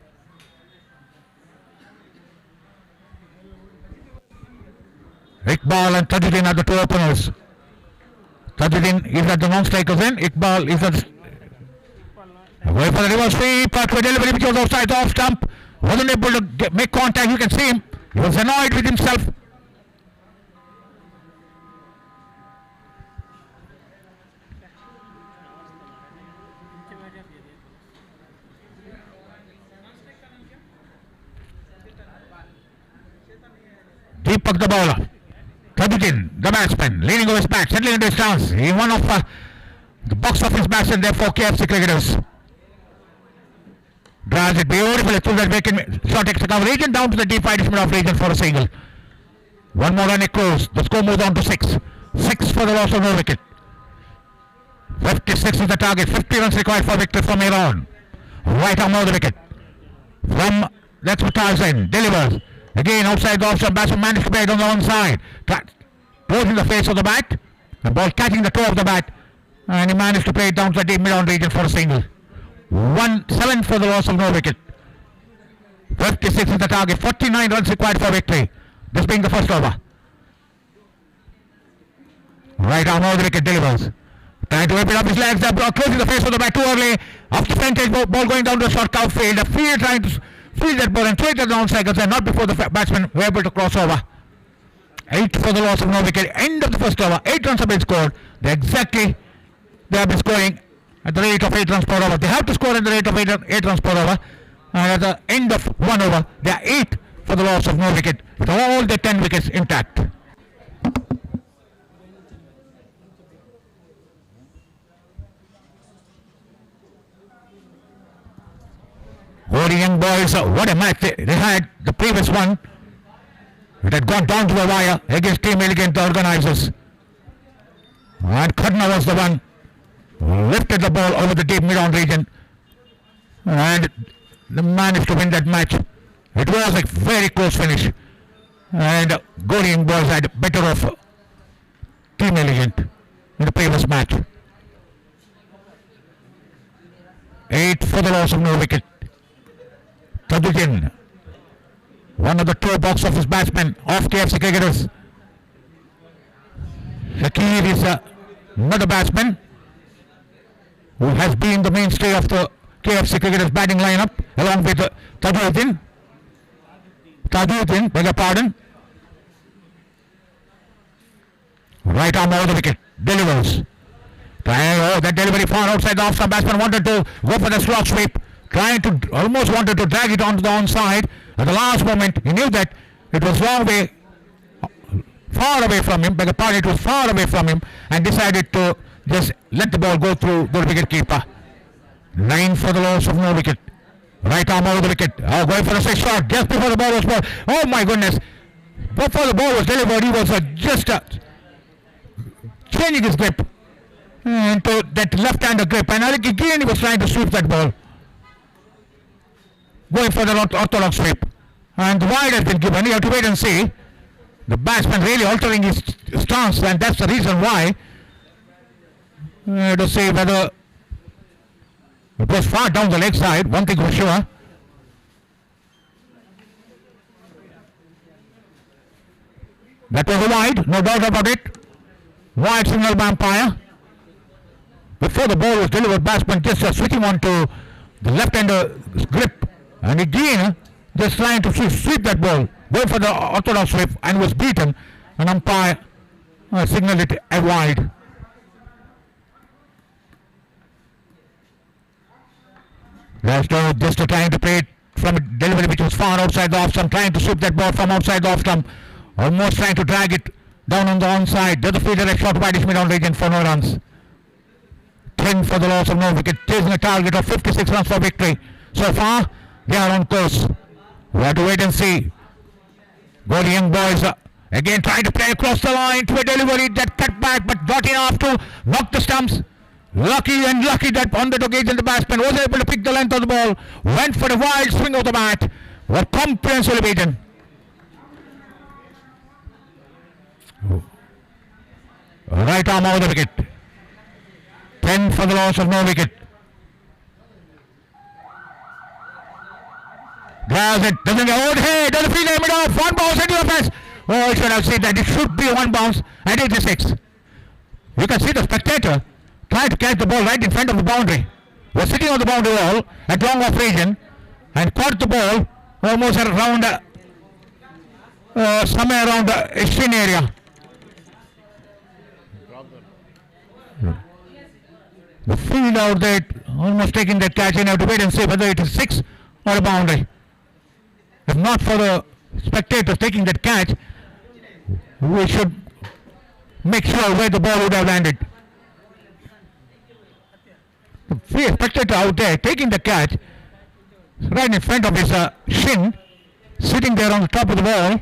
Iqbal and Tajuddin are the 2 openers. Tajuddin is at the non-strikers end. Iqbal is at the away for the reverse sweep, but for delivery which was offside, off stump. Wasn't able to make contact. You can see him. He was annoyed with himself. Deepak the bowler. Tajuddin, the batsman, leaning over his back, settling into his stance. He one of the box office batsmen there for KFC Cricketers. Drives it beautifully through that vacant short extra cover region down to the deep right mid-off region for a single. One more run it close. The score moves on to 6. 6 for the loss of no wicket. 56 is the target. 50 runs required for victory from here on. Right arm over the wicket. From that's what Tarzan delivers. Again outside the off-stump, batsman managed to play it on the one side. Goes in the face of the bat. The ball catching the toe of the bat. And he managed to play it down to the deep mid-on region for a single. 7 for the loss of no wicket. 56 is the target. 49 runs required for victory. This being the first over. Right arm over the wicket delivers. Trying to whip it up his legs. Closing the face of the bat too early. Off the percentage, ball going down to a short cow field. The field trying to field that ball and throw it at the non-strikers and not before the batsmen were able to cross over. 8 for the loss of no wicket. End of the first over. 8 runs have been scored. They have been scoring at the rate of 8 runs per over. They have to score at the rate of 8 runs per over. And at the end of 1 over, they are 8 for the loss of no wicket with all the 10 wickets intact. Gori young boys, what a match they had the previous one. It had gone down to the wire against Team Elegant, the organizers. And Khadna was the one who lifted the ball over the deep mid-on region and they managed to win that match. It was a very close finish. And Gori young boys had better of Team Elegant in the previous match. 8 for the loss of no wicket. Tajuddin, one of the 2 box office batsmen of KFC Cricketers. Shakir is another batsman who has been the mainstay of the KFC cricketers batting lineup along with Tajuddin. Tajuddin, beg your pardon. Right arm over the wicket, delivers. Oh, that delivery far outside the off-stump. Batsman wanted to go for the slog sweep, almost wanted to drag it onto the onside. At the last moment, he knew that it was long way, far away from him, beg your pardon, it was far away from him, and decided to just let the ball go through the wicket keeper. 9 for the loss of no wicket. Right arm over the wicket. Oh, going for a six shot just before the ball was ball. Oh my goodness. Before the ball was delivered, he was just changing his grip into that left-hander grip, and again he was trying to sweep that ball. Going for the orthodox sweep. And the wide has been given. You have to wait and see. The batsman really altering his stance, and that's the reason why. To see whether it was far down the leg side, one thing for sure. That was a wide, no doubt about it. Wide signal by umpire. Before the ball was delivered, batsman just switching on to the left-hander grip, and again just trying to sweep that ball, go for the orthodox sweep, and was beaten. An umpire signaled it a wide. Glasgow just trying to play it from a delivery which was far outside the off-stump, trying to sweep that ball from outside the off-stump, almost trying to drag it down on the onside. The fielder a shot wide mid-on region for no runs. 10 for the loss of no wicket, chasing a target of 56 runs for victory. So far, they are on course. We have to wait and see. Gori young boys again trying to play across the line to a delivery that cut back but not enough to knock the stumps. Lucky that on that occasion the batsman was able to pick the length of the ball, went for a wild swing of the bat, were comprehensively beaten. Right arm over the wicket. 10 for the loss of no wicket. Does it? Doesn't go. Oh, hey, does the field aim it off? One bounce into the fence. Oh, I should have said that it should be one bounce and 86. You can see the spectator trying to catch the ball right in front of the boundary. Was sitting on the boundary wall at long off region and caught the ball almost around somewhere around the shin area. The field out there almost taking that catch, and you have to wait and see whether it is 6 or a boundary. If not for the spectators taking that catch, we should make sure where the ball would have landed. The spectator out there taking the catch right in front of his shin, sitting there on the top of the ball.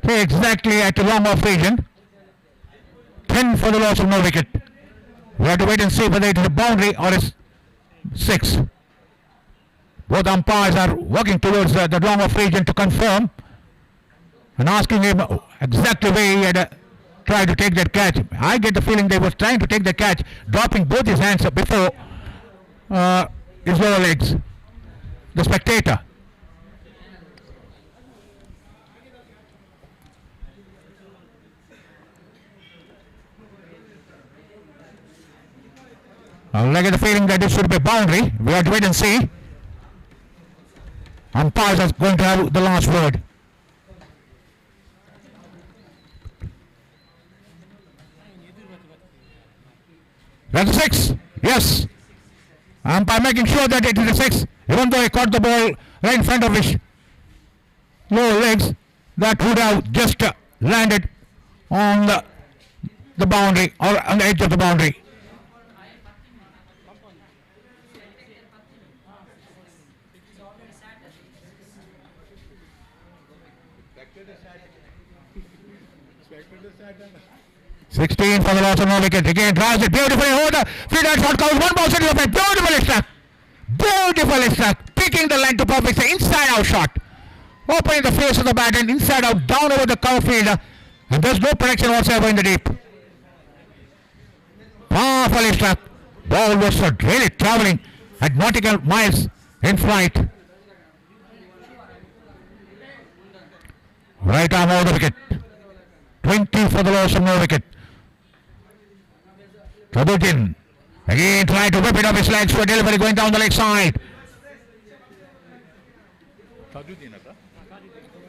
Stay exactly at the long off region. 10 for the loss of no wicket. We have to wait and see whether it is a boundary or is 6. Both umpires are working towards the long off region to confirm and asking him exactly where he had tried to take that catch. I get the feeling they were trying to take the catch, dropping both his hands before his lower legs. The spectator. I get the feeling that it should be a boundary. We have to wait and see. Umpires are going to have the last word. That's a 6. Yes. Umpire making sure that it is a 6. Even though he caught the ball right in front of his lower legs, that would have just landed on the boundary or on the edge of the boundary. Sixteen for the loss of no wicket. Again drives it beautifully. Oh, the fielder shot comes. One bounce into the fence. Beautifully struck. Beautifully struck. Picking the line to perfect. Inside out shot. Opening the face of the bat and inside out down over the cover fielder. And there's no protection whatsoever in the deep. Powerfully struck. Ball was really traveling at nautical miles in flight. Right arm over the wicket. 20 for the loss of no wicket. Tabutin again trying to whip it off his legs for a delivery going down the leg side.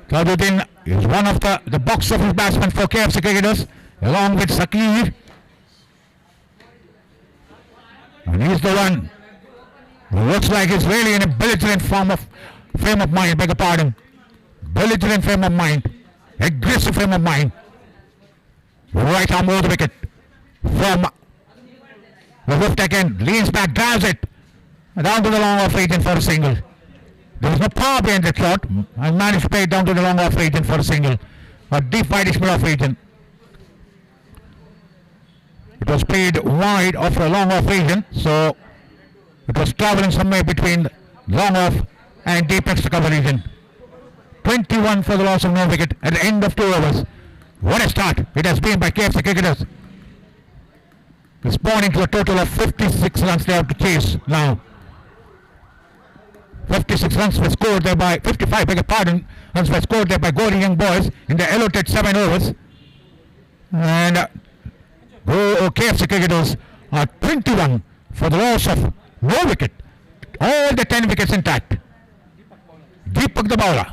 Tabutin is one of the box office batsmen for KFC cricketers along with Sakir. And he's the one who looks like he's really in a belligerent frame of mind, beg your pardon. Belligerent frame of mind. Aggressive frame of mind. Right arm over the wicket. From the left again, leans back, drives it down to the long off region for a single. There was no power behind that shot and managed to play it down to the long off region for a single. A deep wide mid off region. It was played wide of a long off region, so it was travelling somewhere between long off and deep extra cover region. 21 for the loss of no wicket at the end of 2 overs. What a start it has been by KFC cricketers. Responding to a total of 56 runs they have to chase now. 56 runs were scored there by 55, beg your pardon, runs were scored there by Gori young boys in the allotted 7 overs. And KFC cricketers are 21 for the loss of no wicket. All the 10 wickets intact. Deepak the bowler.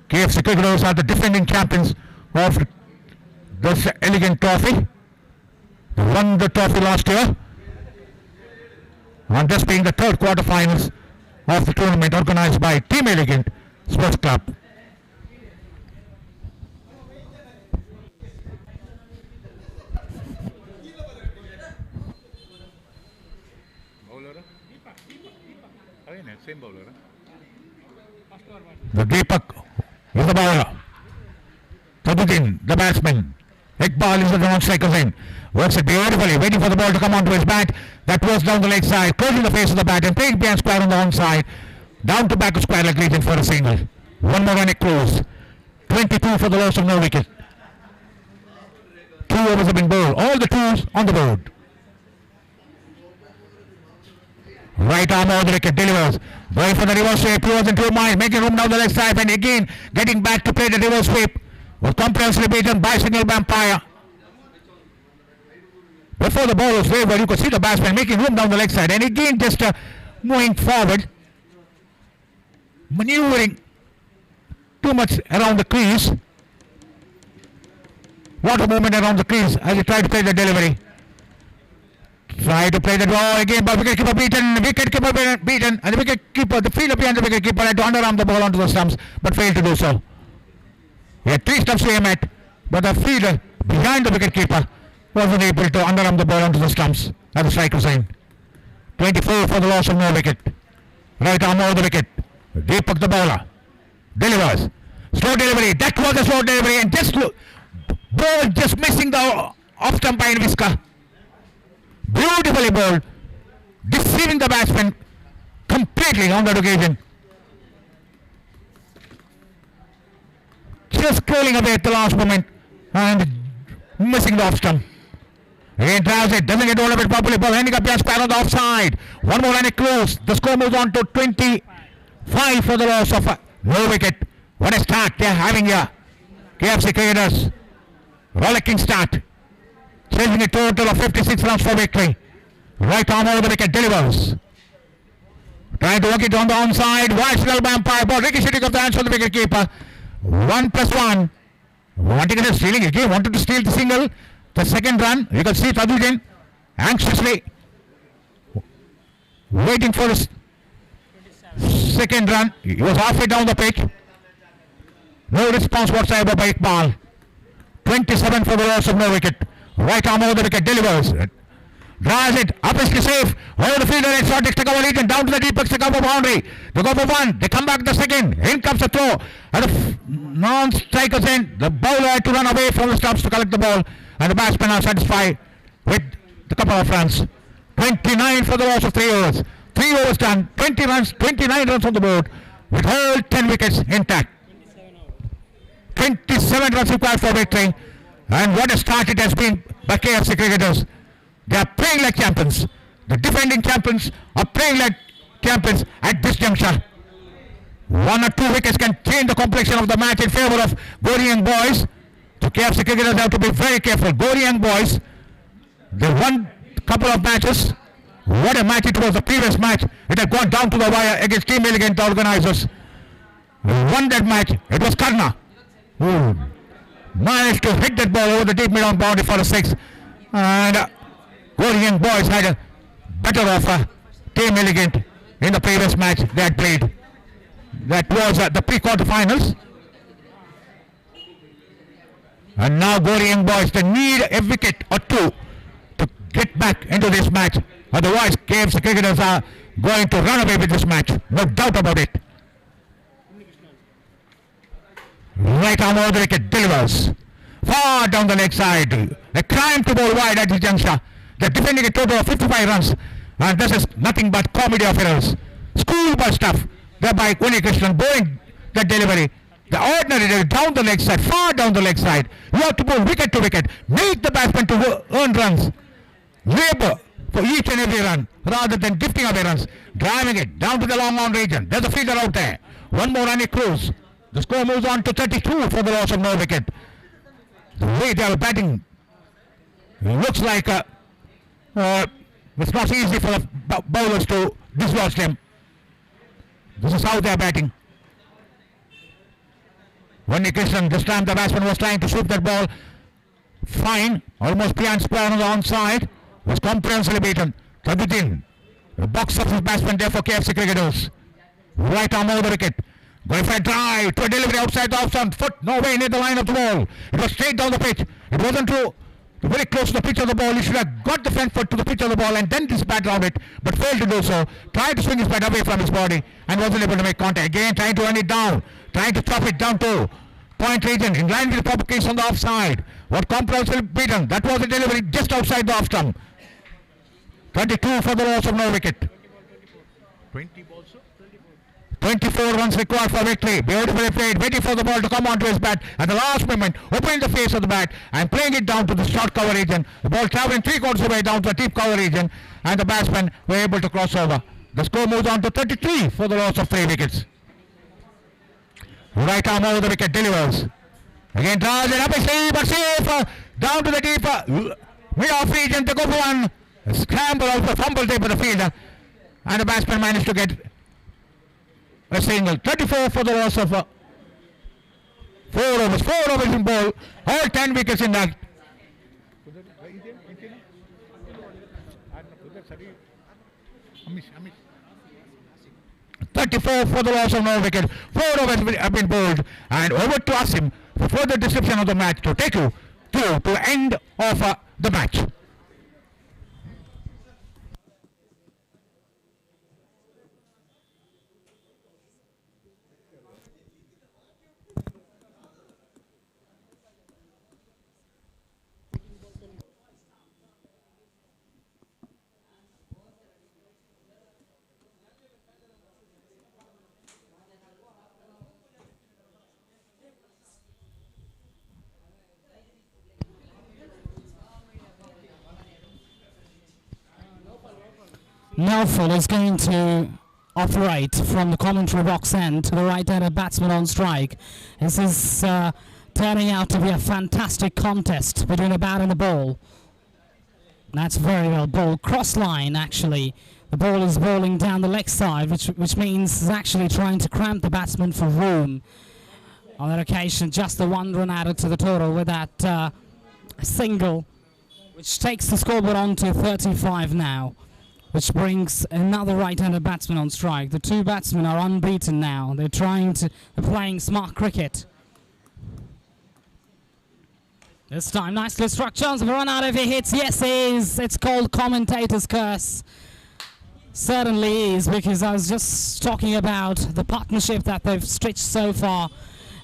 KFC cricketers are the defending champions of this elegant trophy. They won the trophy last year. And this being the third quarter-finals of the tournament organised by Team Elegant Sports Club. The Deepak is the bowler. Tabutin, the batsman. Iqbal is the non-strikers in. Works it beautifully, waiting for the ball to come onto his bat. That was down the leg side, closing the face of the bat and playing behind square on the onside. Down to back of square leg region for a single. One more run it close. 22 for the loss of no wicket. 2 overs have been bowled. All the 2s on the board. Right arm over the wicket, delivers. Going for the reverse sweep, towards into a mind, making room down the left side and again getting back to play the reverse sweep. Was comprehensively beaten by signal umpire. Before the ball was wavered, you could see the batsman making room down the leg side and again just moving forward, maneuvering too much around the crease. What a movement around the crease as he tried to play the delivery. Try to play the draw again, but wicketkeeper beaten, and the wicketkeeper, the fielder behind the wicketkeeper had to underarm the ball onto the stumps, but failed to do so. He had 3 stumps to aim at, but the fielder behind the wicketkeeper wasn't able to underarm the ball onto the stumps at the strike zone. 24 for the loss of no wicket. Right arm over the wicket. Deepak the bowler delivers. Slow delivery. That was a slow delivery, and ball just missing the off stump by whisker. Beautifully bowled, deceiving the batsman completely on that occasion. Just curling away at the last moment and missing the off stump. Again drives it, doesn't get hold of it properly. Ball ending up behind square on the offside. One more and it close. The score moves on to 25 for the loss of no wicket. What a start they are having here. KFC cricketers. Rollicking start. Chasing a total of 56 runs for victory. Right arm over the wicket, delivers. Trying to work it on the onside. Wide signal by umpire. Ball ricocheting off the hands of the wicket keeper. 1+1. Wanting to stealing again. Wanted to steal the single. The second run. You can see Tajuddin anxiously waiting for his second run. He was halfway down the pitch. No response whatsoever by Iqbal. 27 for the loss of no wicket. Right arm over the wicket, delivers. Drives it, up is safe. Over the fielder, it's shot, extra cover lead, down to the deep extra cover boundary. They go for 1, they come back the second. In comes the throw. At the non-striker's end, the bowler had to run away from the stumps to collect the ball. And the batsmen are satisfied with the couple of runs. 29 for the loss of 3 overs. 3 overs done, 20 runs, 29 runs on the board. With all 10 wickets intact. 27 runs required for victory. And what a start it has been by KFC cricketers. They are playing like champions. The defending champions are playing like champions at this juncture. 1 or 2 wickets can change the complexion of the match in favour of Gori boys. So KFC cricketers have to be very careful. Gori young boys, they won a couple of matches. What a match it was, the previous match. It had gone down to the wire against Team Elegant, the organizers. They won that match. It was Karna who managed to hit that ball over the deep mid-on boundary for a 6. And Gori young boys had a better offer. Team Elegant in the previous match they had played. That was the pre-quarterfinals. And now Gori young boys, they need a wicket or two to get back into this match. Otherwise, KFC cricketers are going to run away with this match. No doubt about it. Right arm over the wicket, delivers. Far down the leg side. A crime to bowl wide at this juncture. They're defending a total of 55 runs. And this is nothing but comedy of errors. Schoolboy stuff. Thereby Krishnan bowling that delivery. The ordinary delivery down the leg side, far down the leg side. You have to bowl wicket to wicket. Make the batsman to earn runs. Labor for each and every run rather than gifting away runs. Driving it down to the long on region. There's a fielder out there. One more and he cruise. The score moves on to 32 for the loss of no wicket. The way they are batting looks like it's not easy for the bowlers to dislodge them. This is how they are batting. Krishnan, this time the batsman was trying to shoot that ball. Fine, almost behind square on the onside. Was comprehensively beaten. Tajuddin, the box office batsman there for KFC cricketers. Right arm over the wicket. Going for a drive to a delivery outside the off stump. Foot nowhere near the line of the ball. It was straight down the pitch. It wasn't very close to the pitch of the ball. He should have got the front foot to the pitch of the ball and then his bat around it, but failed to do so. Tried to swing his bat away from his body and wasn't able to make contact. Again, trying to run it down. Trying to chop it down to point region in line with the provocation on the offside. What comprehensively beaten. That was a delivery just outside the off stump. 22 for the loss of no wicket. 24 runs required for victory. Beautifully played, waiting for the ball to come onto his bat at the last moment, opening the face of the bat and playing it down to the short cover region. The ball traveling 3/4 of the way down to the deep cover region, and the batsmen were able to cross over. The score moves on to 33 for the loss of 3 wickets. Right arm over the wicket, delivers. Again draws it up his sleeve, but safe down to the deep mid-off region to go for one. A scramble out the fumble there by the fielder, and the batsman managed to get a single. 34 for the loss of 4 overs. 4 overs in ball. All 10 wickets in that. 34 for the loss of no wicket. 4 overs have been bowled. And over to Asim for further description of the match to take you to the end of the match. Naufal is going to operate from the commentary box end to the right-handed batsman on strike. This is turning out to be a fantastic contest between a bat and a ball. That's very well bowled. Cross line, actually. The ball is bowling down the leg side, which means it's actually trying to cramp the batsman for room. On that occasion, just the 1 run added to the total with that single, which takes the scoreboard on to 35 now, which brings another right-handed batsman on strike. The 2 batsmen are unbeaten now. They're playing smart cricket. This time, nicely struck chance of a run out if he hits. Yes, it is. It's called commentator's curse. Certainly is, because I was just talking about the partnership that they've stitched so far,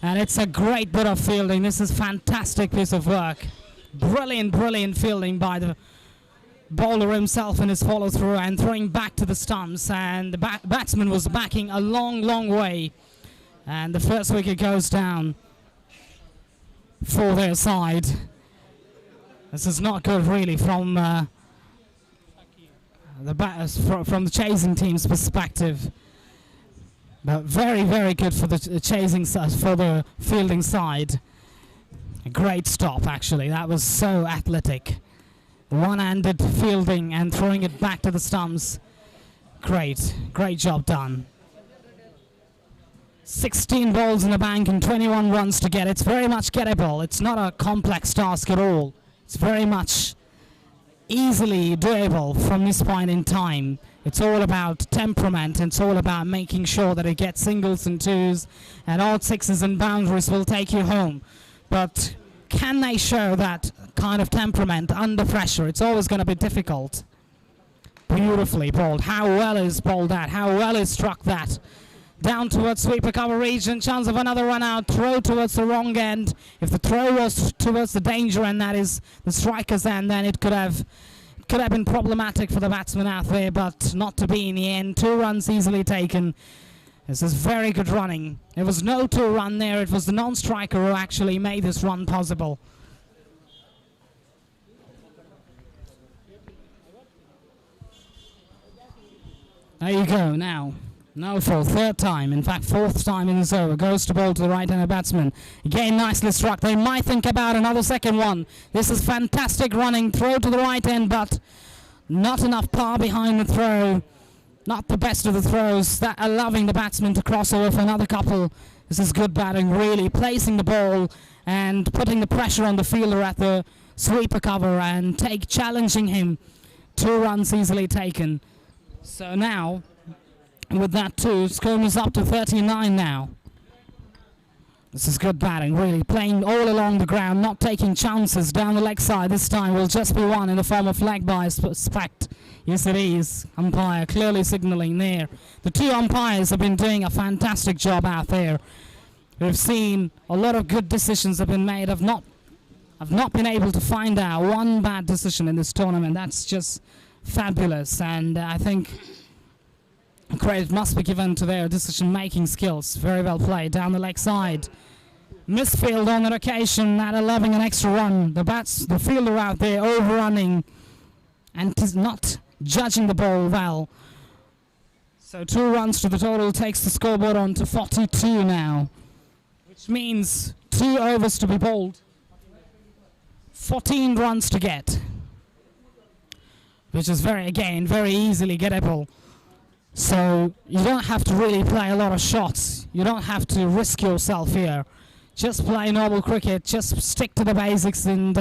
and it's a great bit of fielding. This is a fantastic piece of work. Brilliant, brilliant fielding by the bowler himself in his follow-through and throwing back to the stumps, and the batsman was backing a long, long way, and the first wicket goes down for their side. This is not good, really, from the chasing team's perspective, but very, very good for the chasing for the fielding side. Great stop, actually. That was so athletic. One-handed fielding and throwing it back to the stumps. Great job done. 16 balls in the bank and 21 runs to get. It's very much gettable. It's not a complex task at all. It's very much easily doable from this point in time. It's all about temperament. It's all about making sure that it gets singles and twos, and odd sixes and boundaries will take you home. But can they show that kind of temperament under pressure? It's always going to be difficult. Beautifully bowled. How well is bowled that? How well is struck that? Down towards sweeper cover region. Chance of another run out. Throw towards the wrong end. If the throw was towards the danger end, that is the striker's end, then it could have been problematic for the batsman out there, but not to be in the end. 2 runs easily taken. This is very good running. There was no 2-run there. It was the non-striker who actually made this run possible. There you go now. No for 3rd time, in fact 4th time in this over. Goes to ball to the right-handed batsman. Again nicely struck. They might think about another second one. This is fantastic running. Throw to the right end, but not enough power behind the throw. Not the best of the throws. That allowing the batsman to cross over for another couple. This is good batting, really. Placing the ball and putting the pressure on the fielder at the sweeper cover and challenging him. 2 runs easily taken. So now, with that 2, score is up to 39 now. This is good batting, really. Playing all along the ground, not taking chances down the leg side. This time will just be one in the form of leg by Spect. Yes, it is. Umpire clearly signalling there. The 2 umpires have been doing a fantastic job out there. We've seen a lot of good decisions have been made. I've not been able to find out one bad decision in this tournament. That's just fabulous, and I think credit must be given to their decision-making skills. Very well played down the leg side. Misfield on that occasion, that allowing an extra run. The fielder out there overrunning and is not judging the ball well. So 2 runs to the total takes the scoreboard on to 42 now, which means 2 overs to be bowled. 14 runs to get, which is very easily gettable. So you don't have to really play a lot of shots. You don't have to risk yourself here. Just play normal cricket. Just stick to the basics, and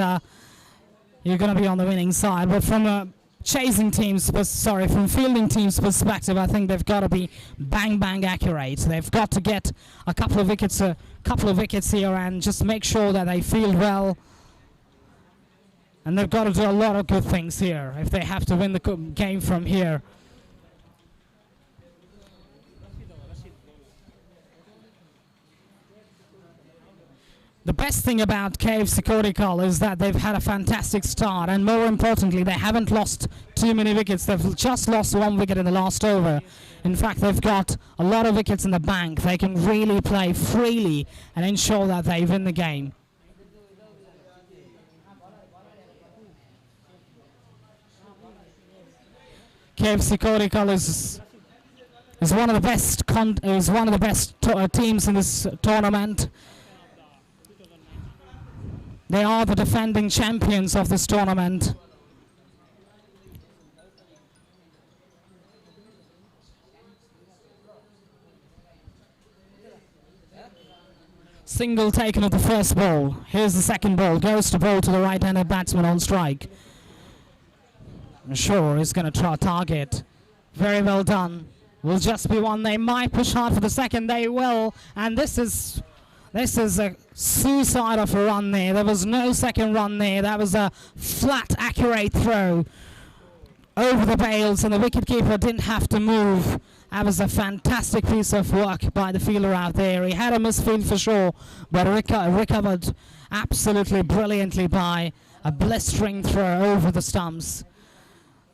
you're going to be on the winning side. But from a from fielding team's perspective, I think they've got to be bang accurate. They've got to get a couple of wickets here, and just make sure that they field well. And they've got to do a lot of good things here if they have to win the game from here. The best thing about KFC Kodical is that they've had a fantastic start, and more importantly, they haven't lost too many wickets. They've just lost 1 wicket in the last over. In fact, they've got a lot of wickets in the bank. They can really play freely and ensure that they win the game. KFC Kodical is one of the best teams in this tournament. They are the defending champions of this tournament. Single taken at the first ball. Here's the second ball. Goes to ball to the right-handed batsman on strike. I'm sure he's going to try target. Very well done. Will just be one. They might push hard for the second. They will. And this is a suicide of a run there. There was no second run there. That was a flat, accurate throw over the bails, and the wicketkeeper didn't have to move. That was a fantastic piece of work by the fielder out there. He had a misfield for sure, but recovered absolutely brilliantly by a blistering throw over the stumps.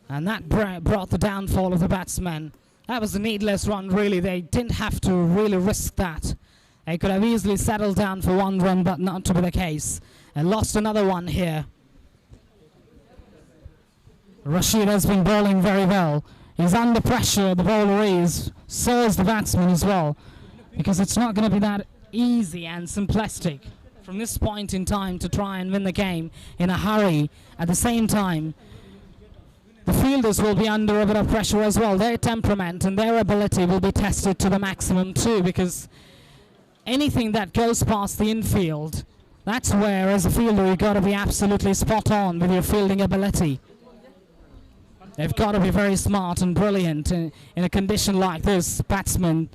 And that brought the downfall of the batsman. That was a needless run, really. They didn't have to really risk that. They could have easily settled down for 1 run, but not to be the case. And lost another one here. Rashid has been bowling very well. He's under pressure, the bowler is. So is the batsman as well. Because it's not going to be that easy and simplistic from this point in time to try and win the game in a hurry. At the same time, the fielders will be under a bit of pressure as well. Their temperament and their ability will be tested to the maximum too, because anything that goes past the infield, that's where, as a fielder, you've got to be absolutely spot on with your fielding ability. They've got to be very smart and brilliant in a condition like this. Batsmen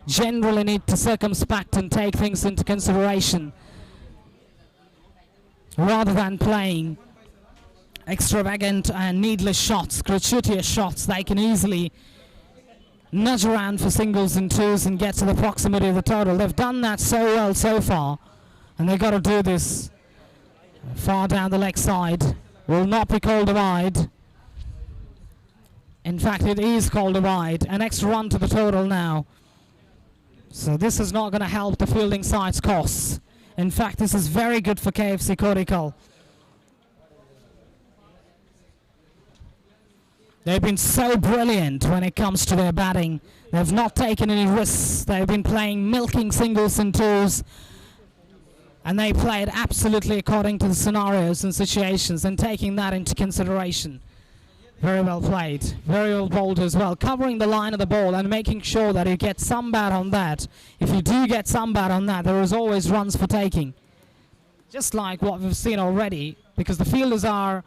generally need to circumspect and take things into consideration rather than playing extravagant and needless shots, gratuitous shots. They can easily nudge around for singles and twos and get to the proximity of the total. They've done that so well so far, and they've got to do this far down the leg side. Will not be called a wide. In fact, it is called a wide. An extra run to the total now. So this is not going to help the fielding side's costs. In fact, this is very good for KFC Kodical. They've been so brilliant when it comes to their batting. They've not taken any risks. They've been playing milking singles and twos. And they played absolutely according to the scenarios and situations and taking that into consideration. Very well played. Very well bowled as well. Covering the line of the ball and making sure that you get some bat on that. If you do get some bat on that, there is always runs for taking. Just like what we've seen already, because the fielders are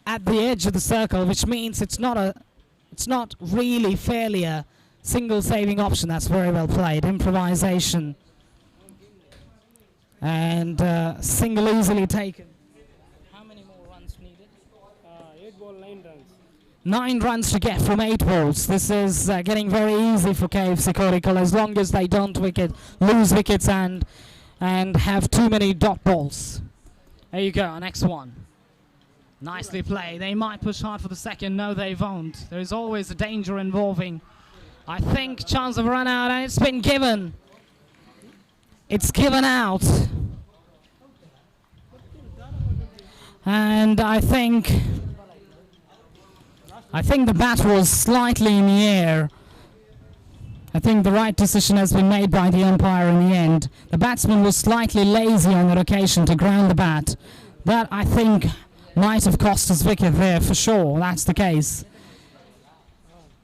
at the edge of the circle, which means it's not really fairly a single saving option. That's very well played. Improvisation. And single easily taken. How many more runs needed? 8 ball, 9 runs. 9 runs to get from 8 balls. This is getting very easy for KFC Kodical as long as they don't lose wickets and have too many dot balls. There you go, next one. Nicely played. They might push hard for the second. No, they won't. There is always a danger involving. I think chance of run out, and it's been given. It's given out. And I think the bat was slightly in the air. I think the right decision has been made by the umpire in the end. The batsman was slightly lazy on that occasion to ground the bat. That, I think, might have cost his wicket there for sure. That's the case.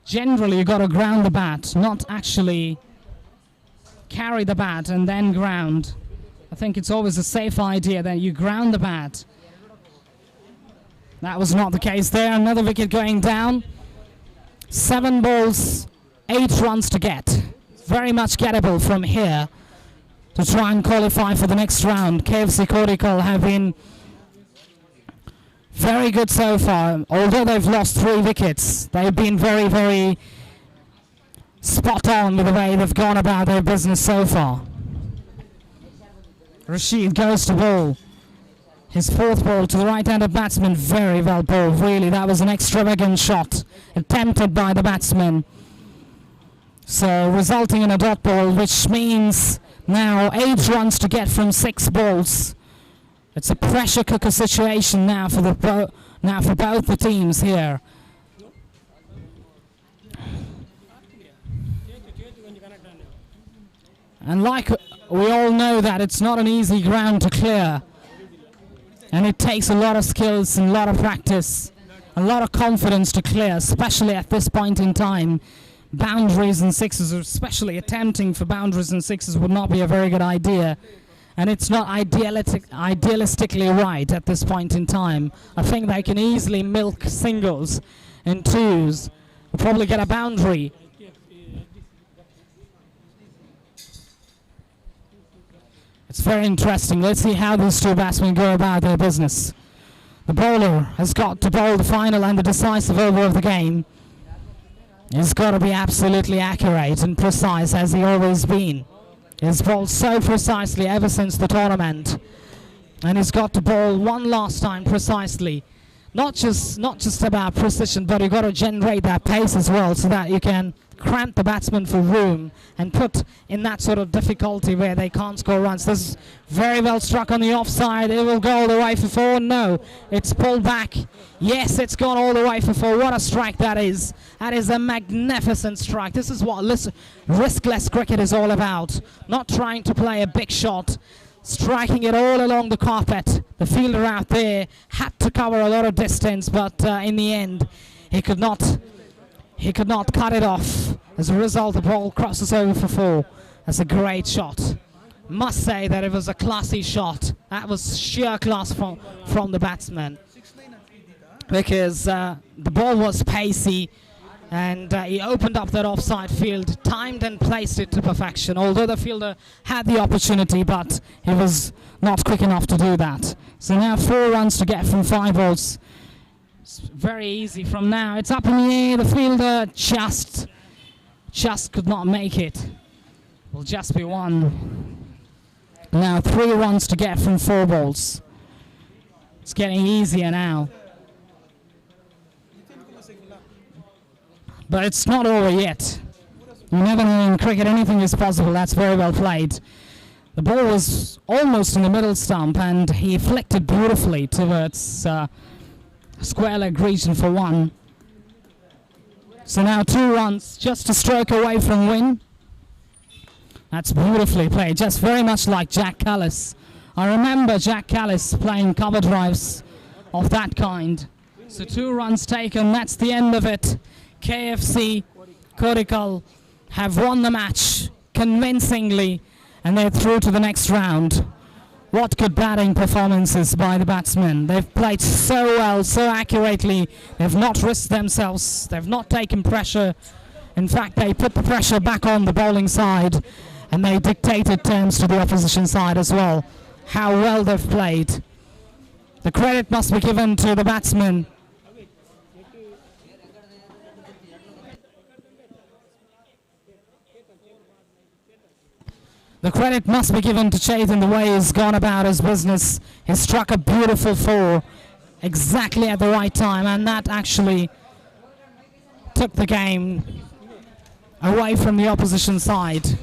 Generally, you've got to ground the bat, not actually carry the bat and then ground. I think it's always a safe idea that you ground the bat. That was not the case there. Another wicket going down. 7 balls, 8 runs to get. Very much gettable from here to try and qualify for the next round. KFC Kodical have been very good so far. Although they've lost 3 wickets, they've been very, very spot on with the way they've gone about their business so far. Rashid goes to bowl. His 4th ball to the right-handed batsman. Very well bowled, really. That was an extravagant shot attempted by the batsman. So resulting in a dot ball, which means now 8 runs to get from 6 balls. It's a pressure cooker situation now for both the teams here. And like we all know that it's not an easy ground to clear. And it takes a lot of skills and a lot of practice, a lot of confidence to clear, especially at this point in time. Boundaries and sixes, especially attempting for boundaries and sixes, would not be a very good idea. And it's not idealistically right at this point in time. I think they can easily milk singles and twos. We'll probably get a boundary. It's very interesting. Let's see how these 2 batsmen go about their business. The bowler has got to bowl the final and the decisive over of the game. He's got to be absolutely accurate and precise, as he always been. He's bowled so precisely ever since the tournament. And he's got to bowl one last time precisely. Not just about precision, but you've got to generate that pace as well, so that you can cramp the batsman for room and put in that sort of difficulty where they can't score runs. This is very well struck on the offside. It will go all the way for 4. No, it's pulled back. Yes, it's gone all the way for 4. What a strike that is. That is a magnificent strike. This is what riskless cricket is all about. Not trying to play a big shot. striking it all along the carpet. The fielder out there had to cover a lot of distance, but in the end, he could not cut it off. As a result, the ball crosses over for 4. That's a great shot. Must say that it was a classy shot. That was sheer class from the batsman, because the ball was pacey, and he opened up that offside field, timed and placed it to perfection, although the fielder had the opportunity, but he was not quick enough to do that. So now 4 runs to get from 5 balls. It's very easy from now. It's up in the air. The fielder just could not make it. Will just be 1. Now 3 runs to get from 4 balls. It's getting easier now. But it's not over yet. You never know in cricket, anything is possible. That's very well played. The ball was almost in the middle stump, and he flicked it beautifully towards square leg region for 1. So now 2 runs, just a stroke away from win. That's beautifully played, just very much like Jack Callis. I remember Jack Callis playing cover drives of that kind. So 2 runs taken, that's the end of it. KFC, Kodical have won the match convincingly, and they're through to the next round. What good batting performances by the batsmen. They've played so well, so accurately. They've not risked themselves. They've not taken pressure. In fact, they put the pressure back on the bowling side, and they dictated terms to the opposition side as well. How well they've played. The credit must be given to the batsmen. The credit must be given to Chetan, the way he's gone about his business. He struck a beautiful 4 exactly at the right time, and that actually took the game away from the opposition side.